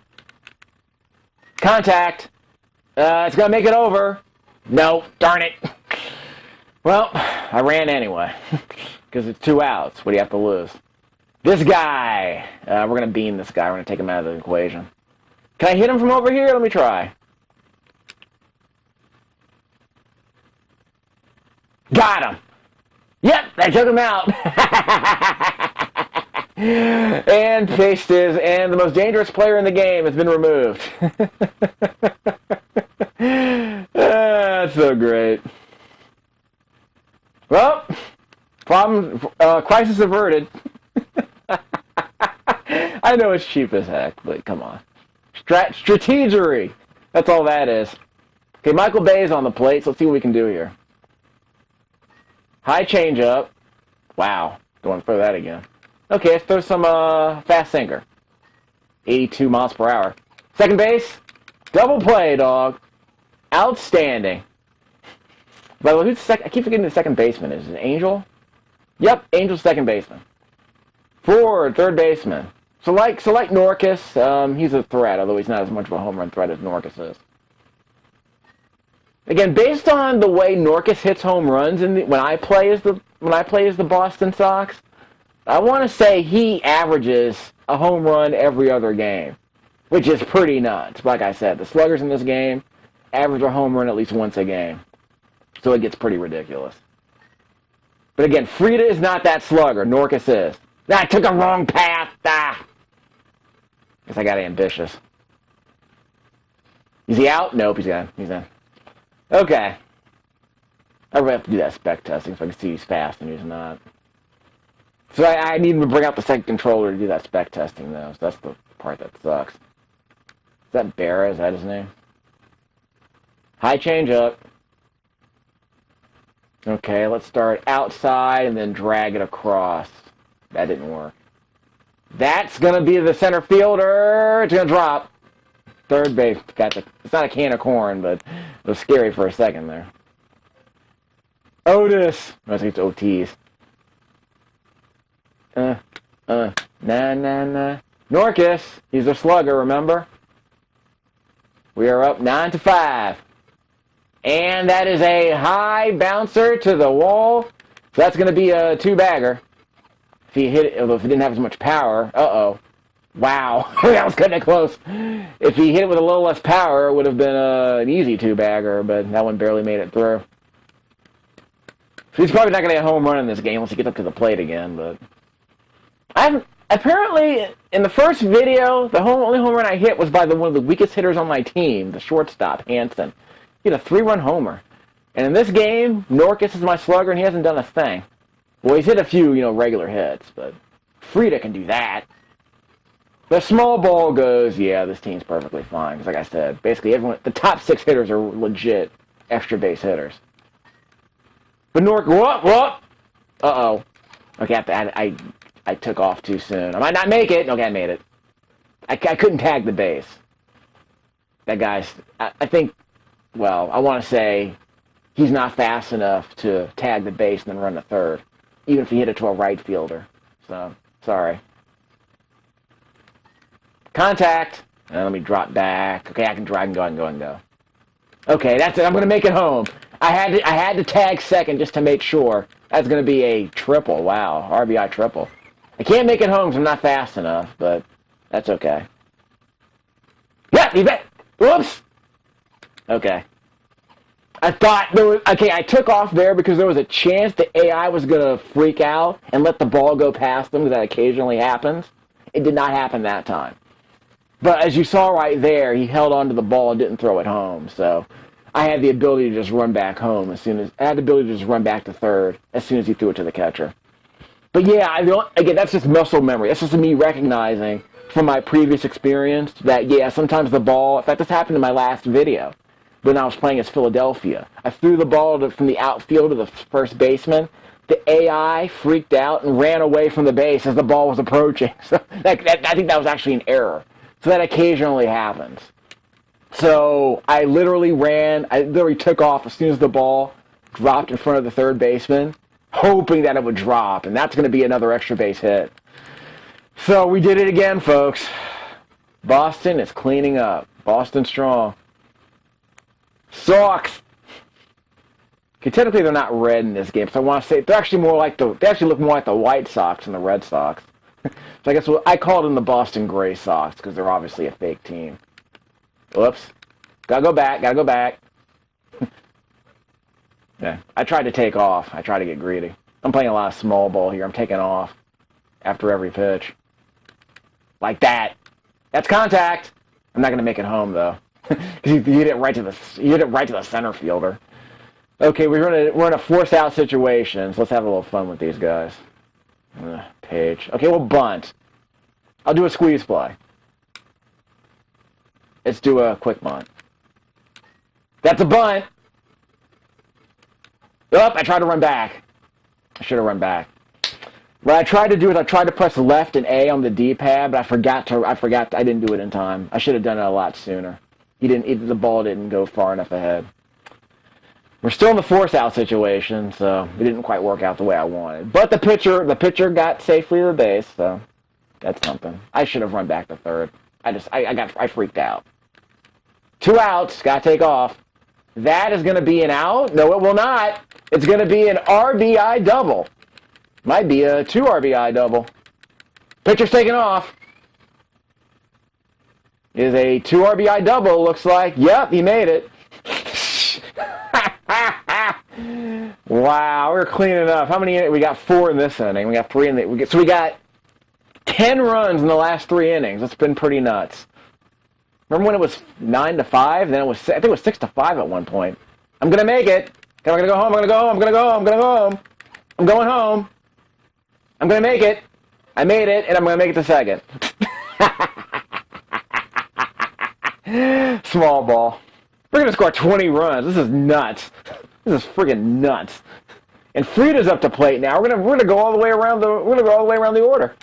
Contact. It's going to make it over. No, darn it. Well, I ran anyway. Because it's 2 outs. What do you have to lose? This guy. We're going to beam this guy. We're going to take him out of the equation. Can I hit him from over here? Let me try. Got him. Yep, I took him out. And the most dangerous player in the game has been removed. That's so great. problem. Crisis averted. I know it's cheap as heck, but come on. Strategery. That's all that is. Okay, Michael Bay's on the plate, so let's see what we can do here. High changeup. Wow. Don't want to throw that again. Okay, let's throw some fast sinker. 82 miles per hour. Second base. Double play, dog. Outstanding. By the way, who's second? I keep forgetting the second baseman. Is it Angel? Yep, Angel's second baseman. Forward, third baseman. So like Norcus, he's a threat, although he's not as much of a home run threat as Norcus is. Again, based on the way Norcus hits home runs when I play as the Boston Sox, I want to say he averages a home run every other game, which is pretty nuts. Like I said, the sluggers in this game average a home run at least once a game, so it gets pretty ridiculous. But again, Frieda is not that slugger. Norcus is. I took a wrong path. Guess I got ambitious. Is he out? Nope, he's in. He's in. Okay. I really have to do that spec testing so I can see he's fast and he's not. So I need to bring out the second controller to do that spec testing, though. So that's the part that sucks. Is that Barra? Is that his name? High changeup. Okay, let's start outside and then drag it across. That didn't work. That's going to be the center fielder. It's going to drop. Third base. Gotcha. It's not a can of corn, but it was scary for a second there. Otis. I think it's OTs. Nah. Norcus. He's a slugger, remember? We are up 9-5. And that is a high bouncer to the wall. So that's going to be a two-bagger. If he hit it, although if he didn't have as much power. Uh-oh. Wow. That was cutting it close. If he hit it with a little less power, it would have been an easy two-bagger, but that one barely made it through. So he's probably not going to get a home run in this game once he gets up to the plate again, but... Apparently, in the first video, the only home run I hit was by one of the weakest hitters on my team, the shortstop, Hanson. He had a 3-run homer. And in this game, Norcus is my slugger, and he hasn't done a thing. Well, he's hit a few, regular hits, but Frieda can do that. The small ball goes, yeah, this team's perfectly fine. Because like I said, basically the top 6 hitters are legit extra base hitters. But whoop! Uh-oh. Okay, I took off too soon. I might not make it. Okay, I made it. I couldn't tag the base. That guy's, I think, well, I want to say he's not fast enough to tag the base and then run to third, even if he hit it to a right fielder. So, sorry. Contact. Let me drop back. Okay, I can drag and go. Okay, that's it. I'm going to make it home. I had to tag second just to make sure. That's going to be a triple. Wow, RBI triple. I can't make it home because I'm not fast enough, but that's okay. Yeah, you bet. Whoops. Okay. I thought I took off there because there was a chance the AI was going to freak out and let the ball go past them, because that occasionally happens. It did not happen that time. But as you saw right there, he held onto the ball and didn't throw it home. So I had the ability to just run back home I had the ability to just run back to third as soon as he threw it to the catcher. But yeah, again, that's just muscle memory. That's just me recognizing from my previous experience that, yeah, sometimes the ball, in fact, this happened in my last video when I was playing as Philadelphia. I threw the ball from the outfield to the first baseman. The AI freaked out and ran away from the base as the ball was approaching. So I think that was actually an error. So that occasionally happens. So I literally took off as soon as the ball dropped in front of the third baseman, hoping that it would drop, and that's going to be another extra base hit. So we did it again, folks. Boston is cleaning up. Boston strong. Sox. Okay, technically they're not red in this game, so I want to say they actually look more like the White Sox than the Red Sox. So I guess I called them the Boston Gray Sox because they're obviously a fake team. Whoops. Gotta go back. Yeah, I tried to take off. I tried to get greedy. I'm playing a lot of small ball here. I'm taking off after every pitch. Like that. That's contact. I'm not going to make it home, though. Because you hit it right to the center fielder. Okay, we're in a force out situation, so let's have a little fun with these guys. Page. Okay, we'll bunt. I'll do a squeeze play. Let's do a quick bunt. That's a bunt. Oh, I tried to run back. I should have run back. What I tried to do is I tried to press left and A on the D-pad, but I forgot. I didn't do it in time. I should have done it a lot sooner. The ball didn't go far enough ahead. We're still in the force out situation, so it didn't quite work out the way I wanted. But the pitcher got safely to the base, so that's something. I should have run back to third. I freaked out. 2 outs, gotta take off. That is gonna be an out. No, it will not. It's gonna be an RBI double. Might be a 2 RBI double. Pitcher's taking off. Is a 2 RBI double, looks like. Yep, he made it. Wow, we're cleaning up. How many? We got 4 in this inning. We got 3 in the. So we got 10 runs in the last 3 innings. That's been pretty nuts. Remember when it was 9-5? Then it was, I think it was 6-5 at one point. I'm gonna make it. I'm gonna go home. I'm gonna go home. I'm gonna go home. I'm gonna go home. I'm going home. I'm gonna make it. I made it, and I'm gonna make it to second. Small ball. We're gonna score 20 runs. This is nuts. This is friggin' nuts. And Frida's up to plate now. We're gonna go all the way around the order.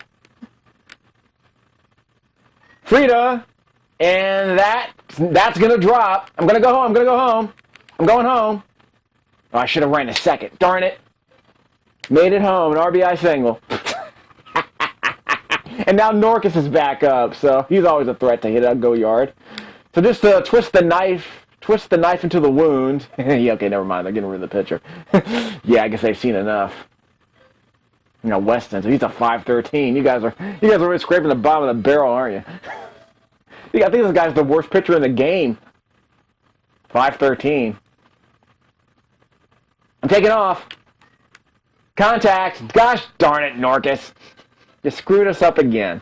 Frida, and that's gonna drop. I'm gonna go home. I'm gonna go home. I'm going home. Oh, I should have ran to second. Darn it. Made it home. An RBI single. And now Norcus is back up, so he's always a threat to hit a go yard. So just twist the knife into the wound. Yeah, okay, never mind. They're getting rid of the pitcher. Yeah, I guess they've seen enough. You know, Weston, so he's a 5-13. You guys are really scraping the bottom of the barrel, aren't you? I think this guy's the worst pitcher in the game. 5-13. I'm taking off. Contact. Gosh darn it, Norcus. You screwed us up again.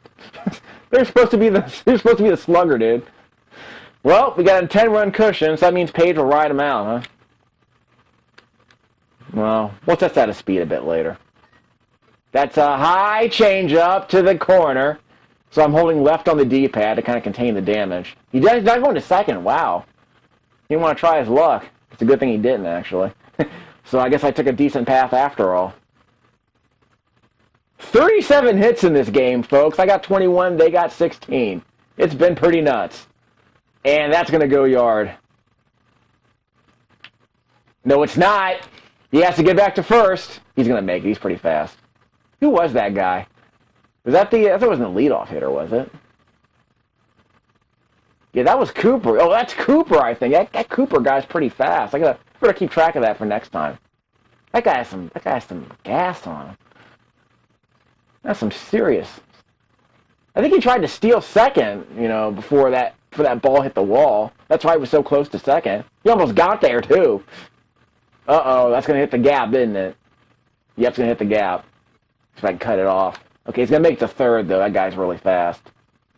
They're supposed to be the slugger, dude. Well, we got a 10-run cushion, so that means Page will ride him out, huh? Well, we'll test that at speed a bit later. That's a high changeup to the corner. So I'm holding left on the D-pad to kind of contain the damage. He's not going to second. Wow. He didn't want to try his luck. It's a good thing he didn't, actually. So I guess I took a decent path after all. 37 hits in this game, folks. I got 21. They got 16. It's been pretty nuts. And that's going to go yard. No, it's not. He has to get back to first. He's going to make it. He's pretty fast. Who was that guy? Was that I thought it wasn't a leadoff hitter, was it? Yeah, that was Cooper. Oh, that's Cooper, I think. That Cooper guy's pretty fast. I gotta keep track of that for next time. That guy has some gas on him. That's some serious. I think he tried to steal second, before that ball hit the wall. That's why he was so close to second. He almost got there too. Uh-oh, that's gonna hit the gap, isn't it? Yep, it's gonna hit the gap. If I can cut it off. Okay, he's gonna make it to third though. That guy's really fast. Is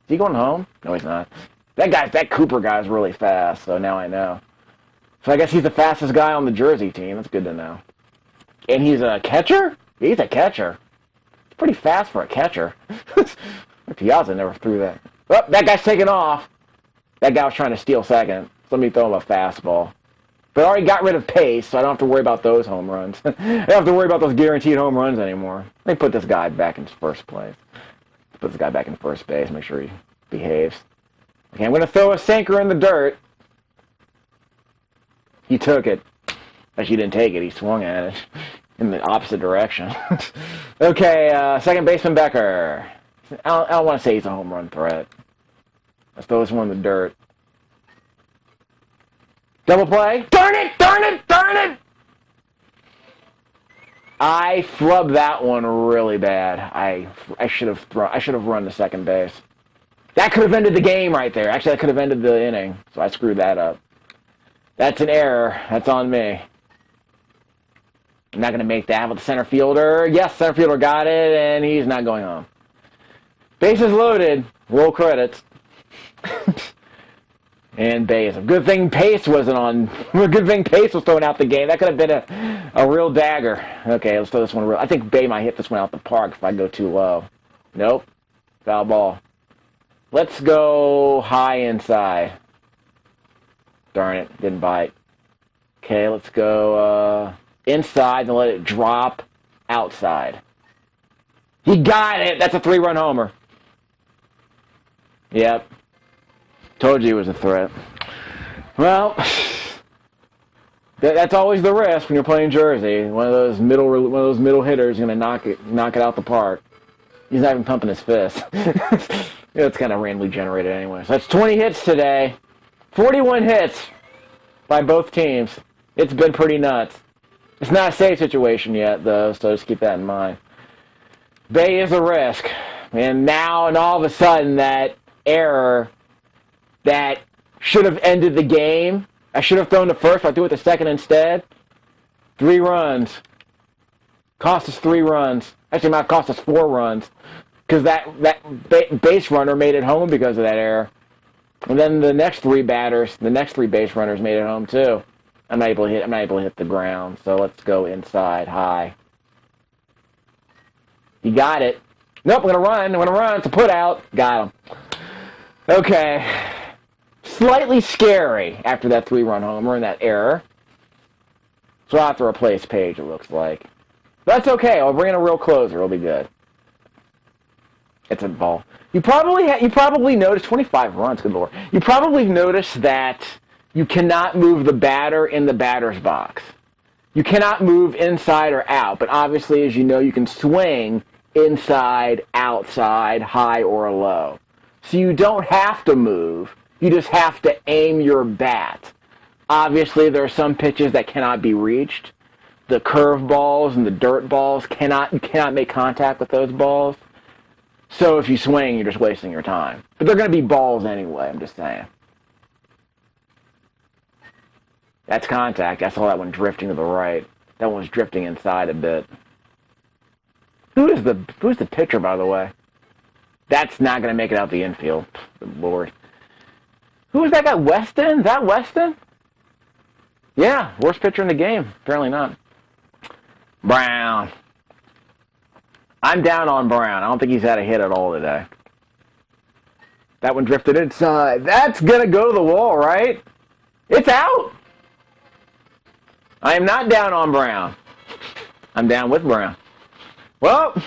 he going home? No, he's not. That Cooper guy's really fast, so now I know. So I guess he's the fastest guy on the Jersey team. That's good to know. And he's a catcher? He's a catcher. He's pretty fast for a catcher. Piazza never threw that. Oh, that guy's taking off. That guy was trying to steal second. So let me throw him a fastball. But I already got rid of pace, so I don't have to worry about those home runs. I don't have to worry about those guaranteed home runs anymore. Let me put this guy back in first place. Put this guy back in first base, make sure he behaves. Okay, I'm going to throw a sinker in the dirt. He took it. Actually, he didn't take it. He swung at it in the opposite direction. Okay, second baseman Becker. I don't want to say he's a home run threat. Let's throw this one in the dirt. Double play. Darn it! Darn it! Darn it! I flubbed that one really bad. I should have run to second base. That could have ended the game right there. Actually, that could have ended the inning. So I screwed that up. That's an error. That's on me. I'm not going to make that with the center fielder. Yes, center fielder got it, and he's not going home. Bases loaded. Roll credits. And Bays. Good thing Pace wasn't on. Good thing Pace was throwing out the game. That could have been a real dagger. Okay, let's throw this one real. I think Bay might hit this one out the park if I go too low. Nope. Foul ball. Let's go high inside. Darn it. Didn't bite. Okay, let's go inside and let it drop outside. He got it. That's a 3-run homer. Yep. Told you it was a threat. Well, that's always the risk when you're playing Jersey. One of those middle hitters is going to knock it out the park. He's not even pumping his fist. It's kind of randomly generated anyway. So that's 20 hits today. 41 hits by both teams. It's been pretty nuts. It's not a safe situation yet, though, so just keep that in mind. Bay is a risk. And now, and all of a sudden, that error that should have ended the game. I should have thrown the first, but I threw it the second instead. 3 runs. Cost us 3 runs. Actually, it might cost us 4 runs. Because that base runner made it home because of that error. And then the next 3 batters, the next 3 base runners made it home too. I'm not able to hit the ground. So let's go inside high. You got it. Nope, I'm going to run. It's a put out. Got him. Okay. Slightly scary after that 3-run homer and that error. So I'll have to replace Page, it looks like. That's okay. I'll bring in a real closer. It'll be good. It's a ball. You probably noticed 25 runs. Good lord. You probably noticed that you cannot move the batter in the batter's box. You cannot move inside or out. But obviously, as you know, you can swing inside, outside, high, or low. So you don't have to move. You just have to aim your bat. Obviously, there are some pitches that cannot be reached. The curve balls and the dirt balls you cannot make contact with those balls. So if you swing, you're just wasting your time. But they're going to be balls anyway, I'm just saying. That's contact. I saw that one drifting to the right. That one was drifting inside a bit. Who's the pitcher, by the way? That's not going to make it out the infield. Good lord. Who was that guy? Weston? Is that Weston? Yeah, worst pitcher in the game. Apparently not. Brown. I'm down on Brown. I don't think he's had a hit at all today. That one drifted inside. That's going to go to the wall, right? It's out. I am not down on Brown. I'm down with Brown. Well,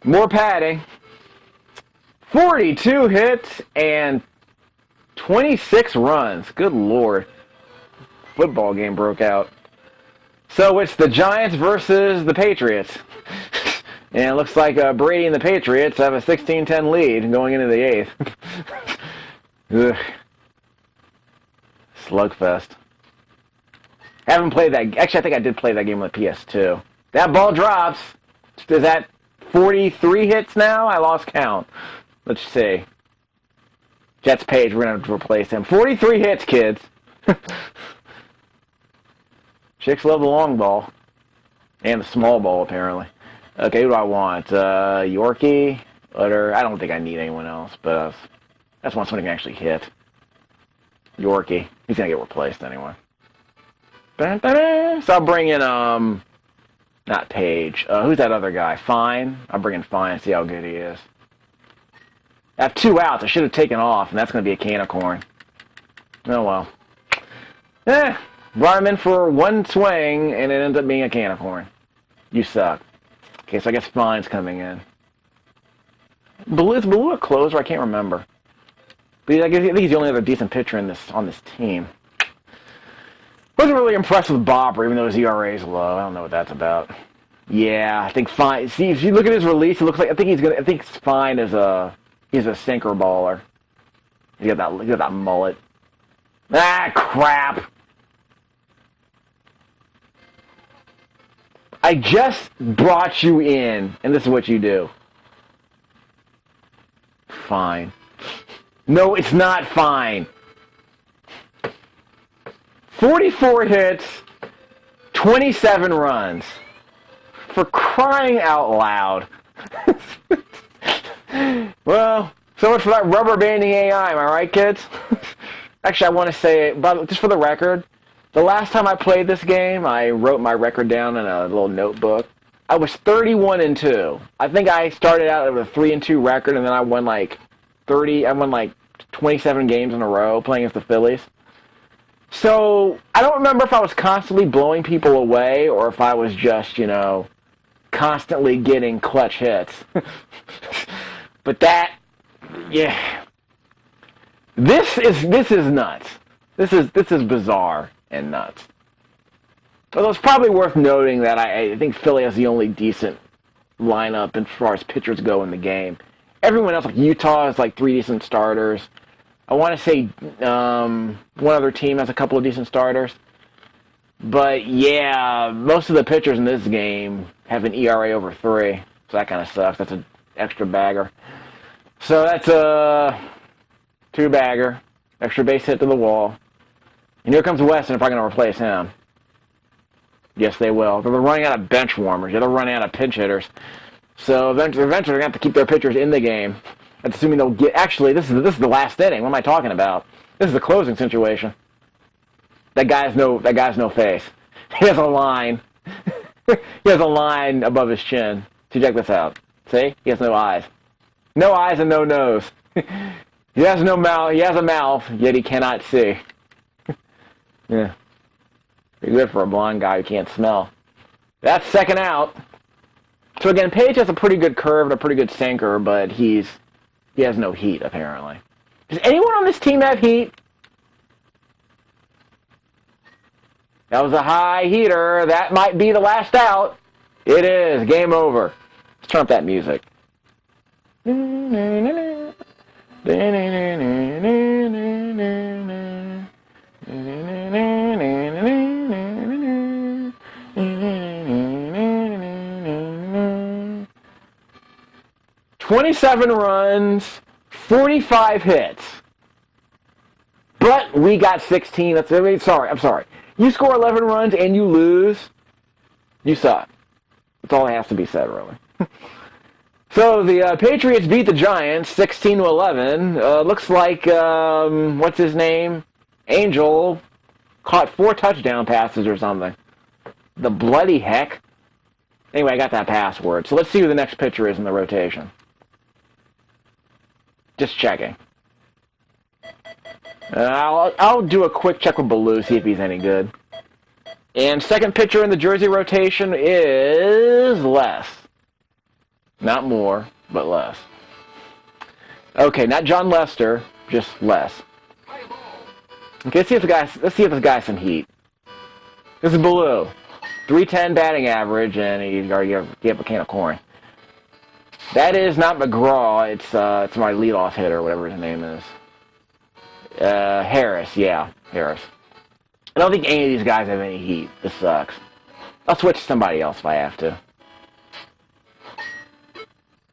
more padding. 42 hits and 26 runs. Good lord. Football game broke out. So it's the Giants versus the Patriots. And it looks like Brady and the Patriots have a 16-10 lead going into the 8th. Ugh. Slugfest. Haven't played that. Actually, I think I did play that game on the PS2. That ball drops. Is that 43 hits now? I lost count. Let's see. Jets Page, we're going to replace him. 43 hits, kids. Chicks love the long ball. And the small ball, apparently. Okay, who do I want? Yorkie? Utter? I don't think I need anyone else, but I just want someone who can actually hit. Yorkie. He's going to get replaced anyway. So I'll bring in, not Page. Who's that other guy? Fine? I'll bring in Fine and see how good he is. I have 2 outs. I should have taken off, and that's going to be a can of corn. Oh, well. Brought him in for 1 swing, and it ends up being a can of corn. You suck. Okay, so I guess Fine's coming in. Is Blue a closer? I can't remember. But I think he's the only other decent pitcher on this team. Wasn't really impressed with Bobber, even though his ERA is low. I don't know what that's about. Yeah, I think Fine. See, if you look at his release, it looks like I think Fine is he's a sinker baller. He got that mullet. Ah, crap! I just brought you in, and this is what you do. Fine. No, it's not fine. 44 hits, 27 runs. For crying out loud. Well, so much for that rubber banding AI, am I right, kids? Actually, I want to say, but just for the record, the last time I played this game, I wrote my record down in a little notebook. I was 31-2. I think I started out with a 3-2 record, and then I won like 27 games in a row playing against the Phillies. So I don't remember if I was constantly blowing people away or if I was just, constantly getting clutch hits. But that, yeah, this is nuts. This is bizarre and nuts. Although it's probably worth noting that I think Philly has the only decent lineup as far as pitchers go in the game. Everyone else, like Utah, has like 3 decent starters. I want to say one other team has a couple of decent starters. But yeah, most of the pitchers in this game have an ERA over 3. So that kind of sucks. That's an extra bagger. So that's a 2-bagger. Extra base hit to the wall. And here comes Weston if I'm going to replace him. Yes, they will. They're running out of bench warmers. They're running out of pinch hitters. So eventually they're going to have to keep their pitchers in the game. That's assuming they'll get... Actually, this is the last inning. What am I talking about? This is the closing situation. That guy's no face. He has a line. He has a line above his chin. So check this out. See? He has no eyes. No eyes and no nose. He has no mouth. He has a mouth, yet he cannot see. Yeah. Pretty good for a blonde guy who can't smell. That's second out. So again, Page has a pretty good curve and a pretty good sinker, but he has no heat, apparently. Does anyone on this team have heat? That was a high heater. That might be the last out. It is. Game over. Let's turn up that music. 27 runs, 45 hits. But we got 16. I'm sorry. You score 11 runs and you lose, you suck. That's all that has to be said, really. So the Patriots beat the Giants 16-11. Looks like, what's his name? Angel caught 4 touchdown passes or something. The bloody heck. Anyway, I got that password. So let's see who the next pitcher is in the rotation. Just checking. I'll do a quick check with Baloo, see if he's any good. And second pitcher in the Jersey rotation is Les. Not more, but Les. Okay, not John Lester, just Les. Okay, let's see if this guy has some heat. This is Baloo. 310 batting average, and he already gave a can of corn. That is not McGraw. It's my leadoff hitter, whatever his name is. Harris, yeah, Harris. I don't think any of these guys have any heat. This sucks. I'll switch to somebody else if I have to.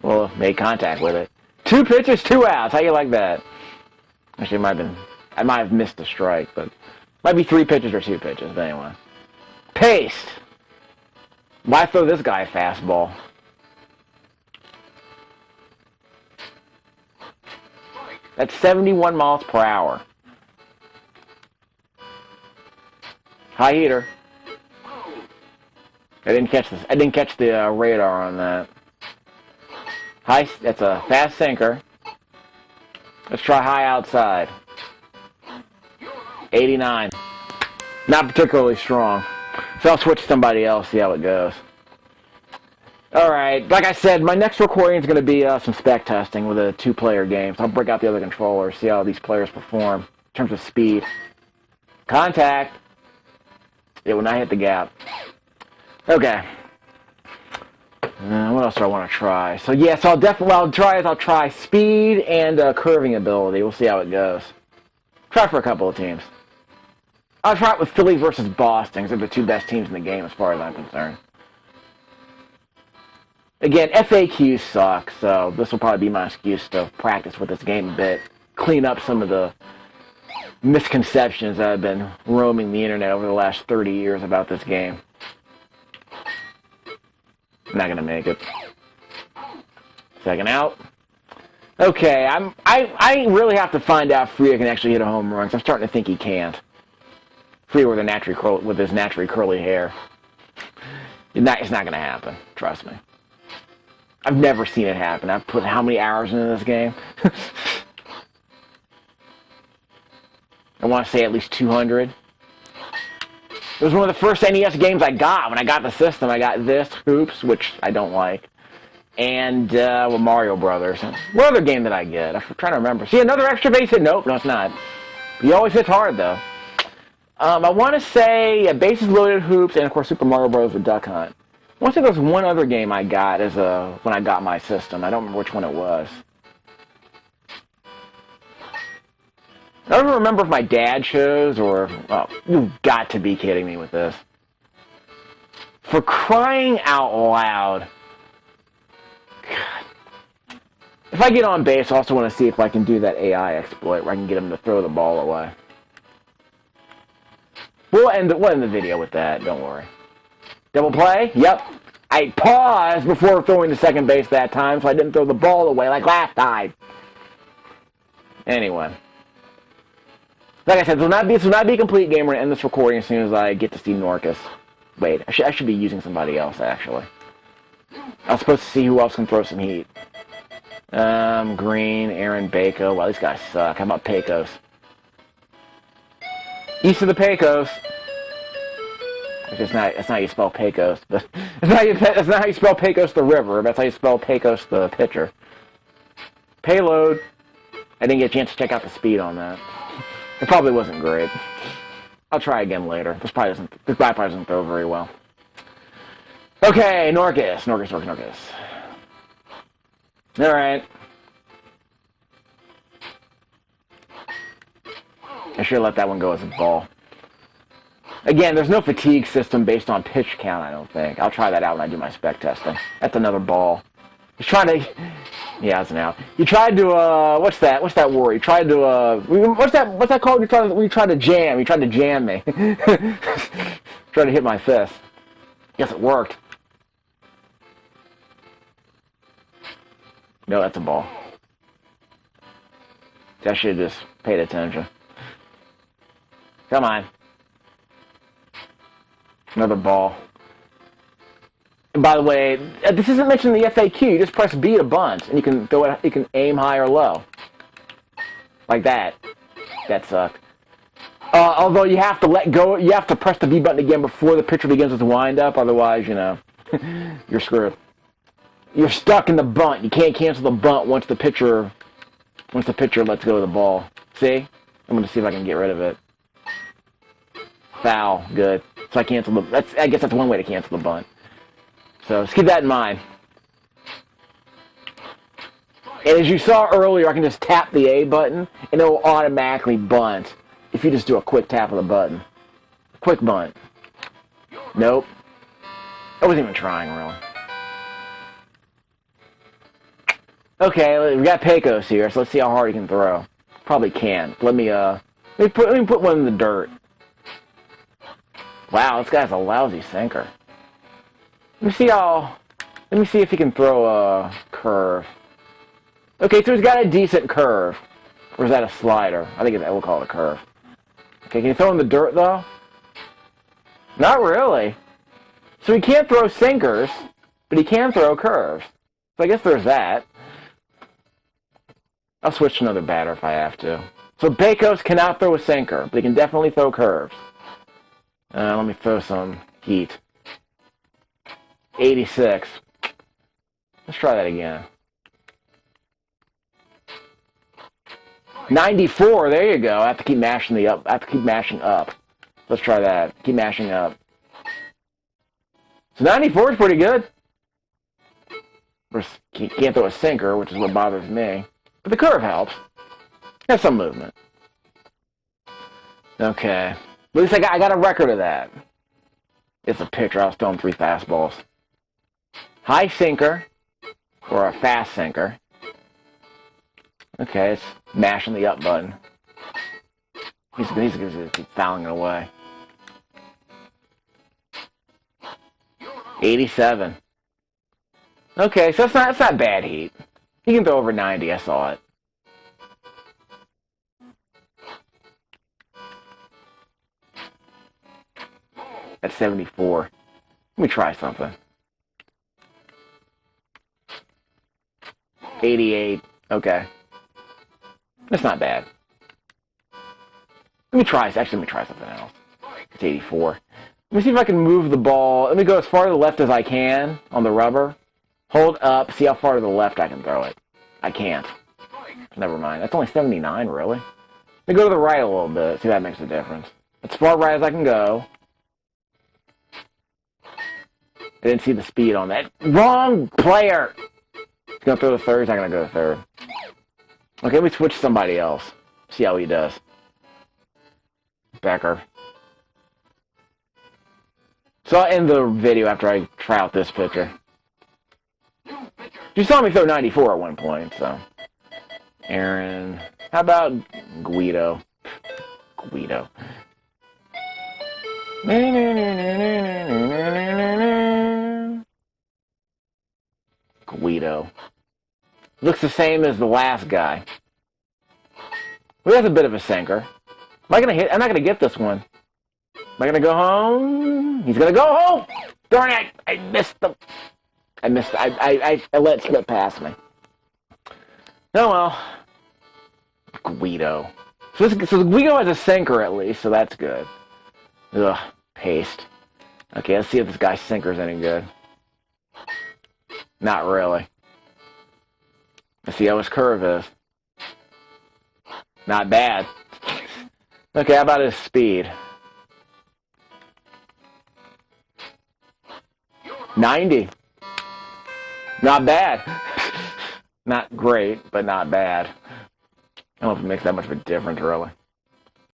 Well, made contact with it. 2 pitches, 2 outs. How you like that? Actually, I might have missed a strike, but might be 3 pitches or 2 pitches. But anyway, paste. Why throw this guy a fastball? That's 71 miles per hour. High heater. I didn't catch this. I didn't catch the radar on that. That's a fast sinker. Let's try high outside. 89. Not particularly strong. So I'll switch to somebody else, see how it goes. Alright, like I said, my next recording is going to be some spec testing with a 2-player game. So I'll break out the other controllers, see how these players perform in terms of speed. Contact. It will not hit the gap. Okay. What else do I want to try? So yeah, so I'll try speed and curving ability. We'll see how it goes. Try for a couple of teams. I'll try it with Philly versus Boston, because they're the 2 best teams in the game as far as I'm concerned. Again, FAQs suck, so this will probably be my excuse to practice with this game a bit. Clean up some of the misconceptions that have been roaming the internet over the last 30 years about this game. I'm not going to make it. Second out. Okay, I really have to find out if Freya can actually hit a home run. 'Cause I'm starting to think he can't. Freya with his naturally curly hair. It's not going to happen. Trust me. I've never seen it happen. I've put how many hours into this game? I want to say at least 200. It was one of the first NES games I got. When I got the system, I got this, Hoops, which I don't like, and well, Mario Brothers. What other game did I get? I'm trying to remember. See, another extra base hit? Nope, no, it's not. He always hits hard, though. I want to say Bases Loaded, Hoops, and, of course, Super Mario Bros. The Duck Hunt. I want to say there was one other game I got when I got my system. I don't remember which one it was. I don't remember if my dad chose or... Oh, you've got to be kidding me with this. For crying out loud. God. If I get on base, I also want to see if I can do that AI exploit where I can get him to throw the ball away. We'll end the video with that, don't worry. Double play? Yep. I paused before throwing to second base that time, so I didn't throw the ball away like last time. Anyway. Like I said, this will not be a complete game. We're going to end this recording as soon as I get to see Norcus. Wait, I should be using somebody else, actually. I was supposed to see who else can throw some heat. Green, Aaron, Bako. Well, these guys suck. How about Pecos? East of the Pecos. That's not how you spell Pecos. That's not how you spell Pecos the river. That's how you spell Pecos the pitcher. Payload. I didn't get a chance to check out the speed on that. It probably wasn't great. I'll try again later. This guy probably doesn't throw very well. Okay, Norcus. Alright. I should have let that one go as a ball. Again, there's no fatigue system based on pitch count, I don't think. I'll try that out when I do my spec testing. That's another ball. He's trying to... Yeah, that's an out. You tried to, what's that word? You tried to, what's that called? You tried to jam. You tried to jam me. Tried to hit my fist. Guess it worked. No, that's a ball. I should have just paid attention. Come on. Another ball. And by the way, this isn't mentioned in the FAQ. You just press B to bunt, and you can throw it. You can aim high or low, like that. That sucked. Although you have to let go. You have to press the B button again before the pitcher begins his windup. Otherwise, you know, you're screwed. You're stuck in the bunt. You can't cancel the bunt once the pitcher lets go of the ball. See? I'm going to see if I can get rid of it. Foul. Good. So I cancel the... I guess that's one way to cancel the bunt. So just keep that in mind. And as you saw earlier, I can just tap the A button, and it will automatically bunt if you just do a quick tap of the button. Quick bunt. Nope. I wasn't even trying, really. Okay, we got Pecos here, so let's see how hard he can throw. Probably can. Let me put one in the dirt. Wow, this guy's a lousy sinker. Let me see if he can throw a curve. Okay, so he's got a decent curve. Or is that a slider? I think we'll call it a curve. Okay, can you throw in the dirt, though? Not really. So he can't throw sinkers, but he can throw curves. So I guess there's that. I'll switch to another batter if I have to. So Pecos cannot throw a sinker, but he can definitely throw curves. Let me throw some heat. 86. Let's try that again. 94. There you go. I have to keep mashing up. Let's try that. Keep mashing up. So 94 is pretty good. Can't throw a sinker, which is what bothers me. But the curve helps. Has some movement. Okay. At least I got a record of that. It's a pitcher. I was throwing 3 fastballs. High sinker, or a fast sinker. Okay, it's mashing the up button. He's fouling it away. 87. Okay, so that's not bad heat. He can throw over 90, I saw it. That's 74. Let me try something. 88. Okay. That's not bad. Let me try something else. It's 84. Let me see if I can move the ball. Let me go as far to the left as I can on the rubber. Hold up, see how far to the left I can throw it. I can't. Never mind. That's only 79, really. Let me go to the right a little bit, see if that makes a difference. As far right as I can go. I didn't see the speed on that. Wrong player! He's going to throw the third, he's not going to go to third. Okay, let me switch to somebody else. See how he does. Becker. So I'll end the video after I try out this pitcher. You saw me throw 94 at one point, so. Aaron. How about Guido? Guido. Guido. Looks the same as the last guy. Well, that's a bit of a sinker. Am I gonna hit? I'm not gonna get this one. Am I gonna go home? He's gonna go home! Darn it! I missed the... I let it slip past me. Oh well. Guido. So Guido has a sinker at least, so that's good. Ugh, paste. Okay, let's see if this guy's sinker's any good. Not really. Let's see how his curve is. Not bad. Okay, how about his speed? 90. Not bad. Not great, but not bad. I don't know if it makes that much of a difference, really.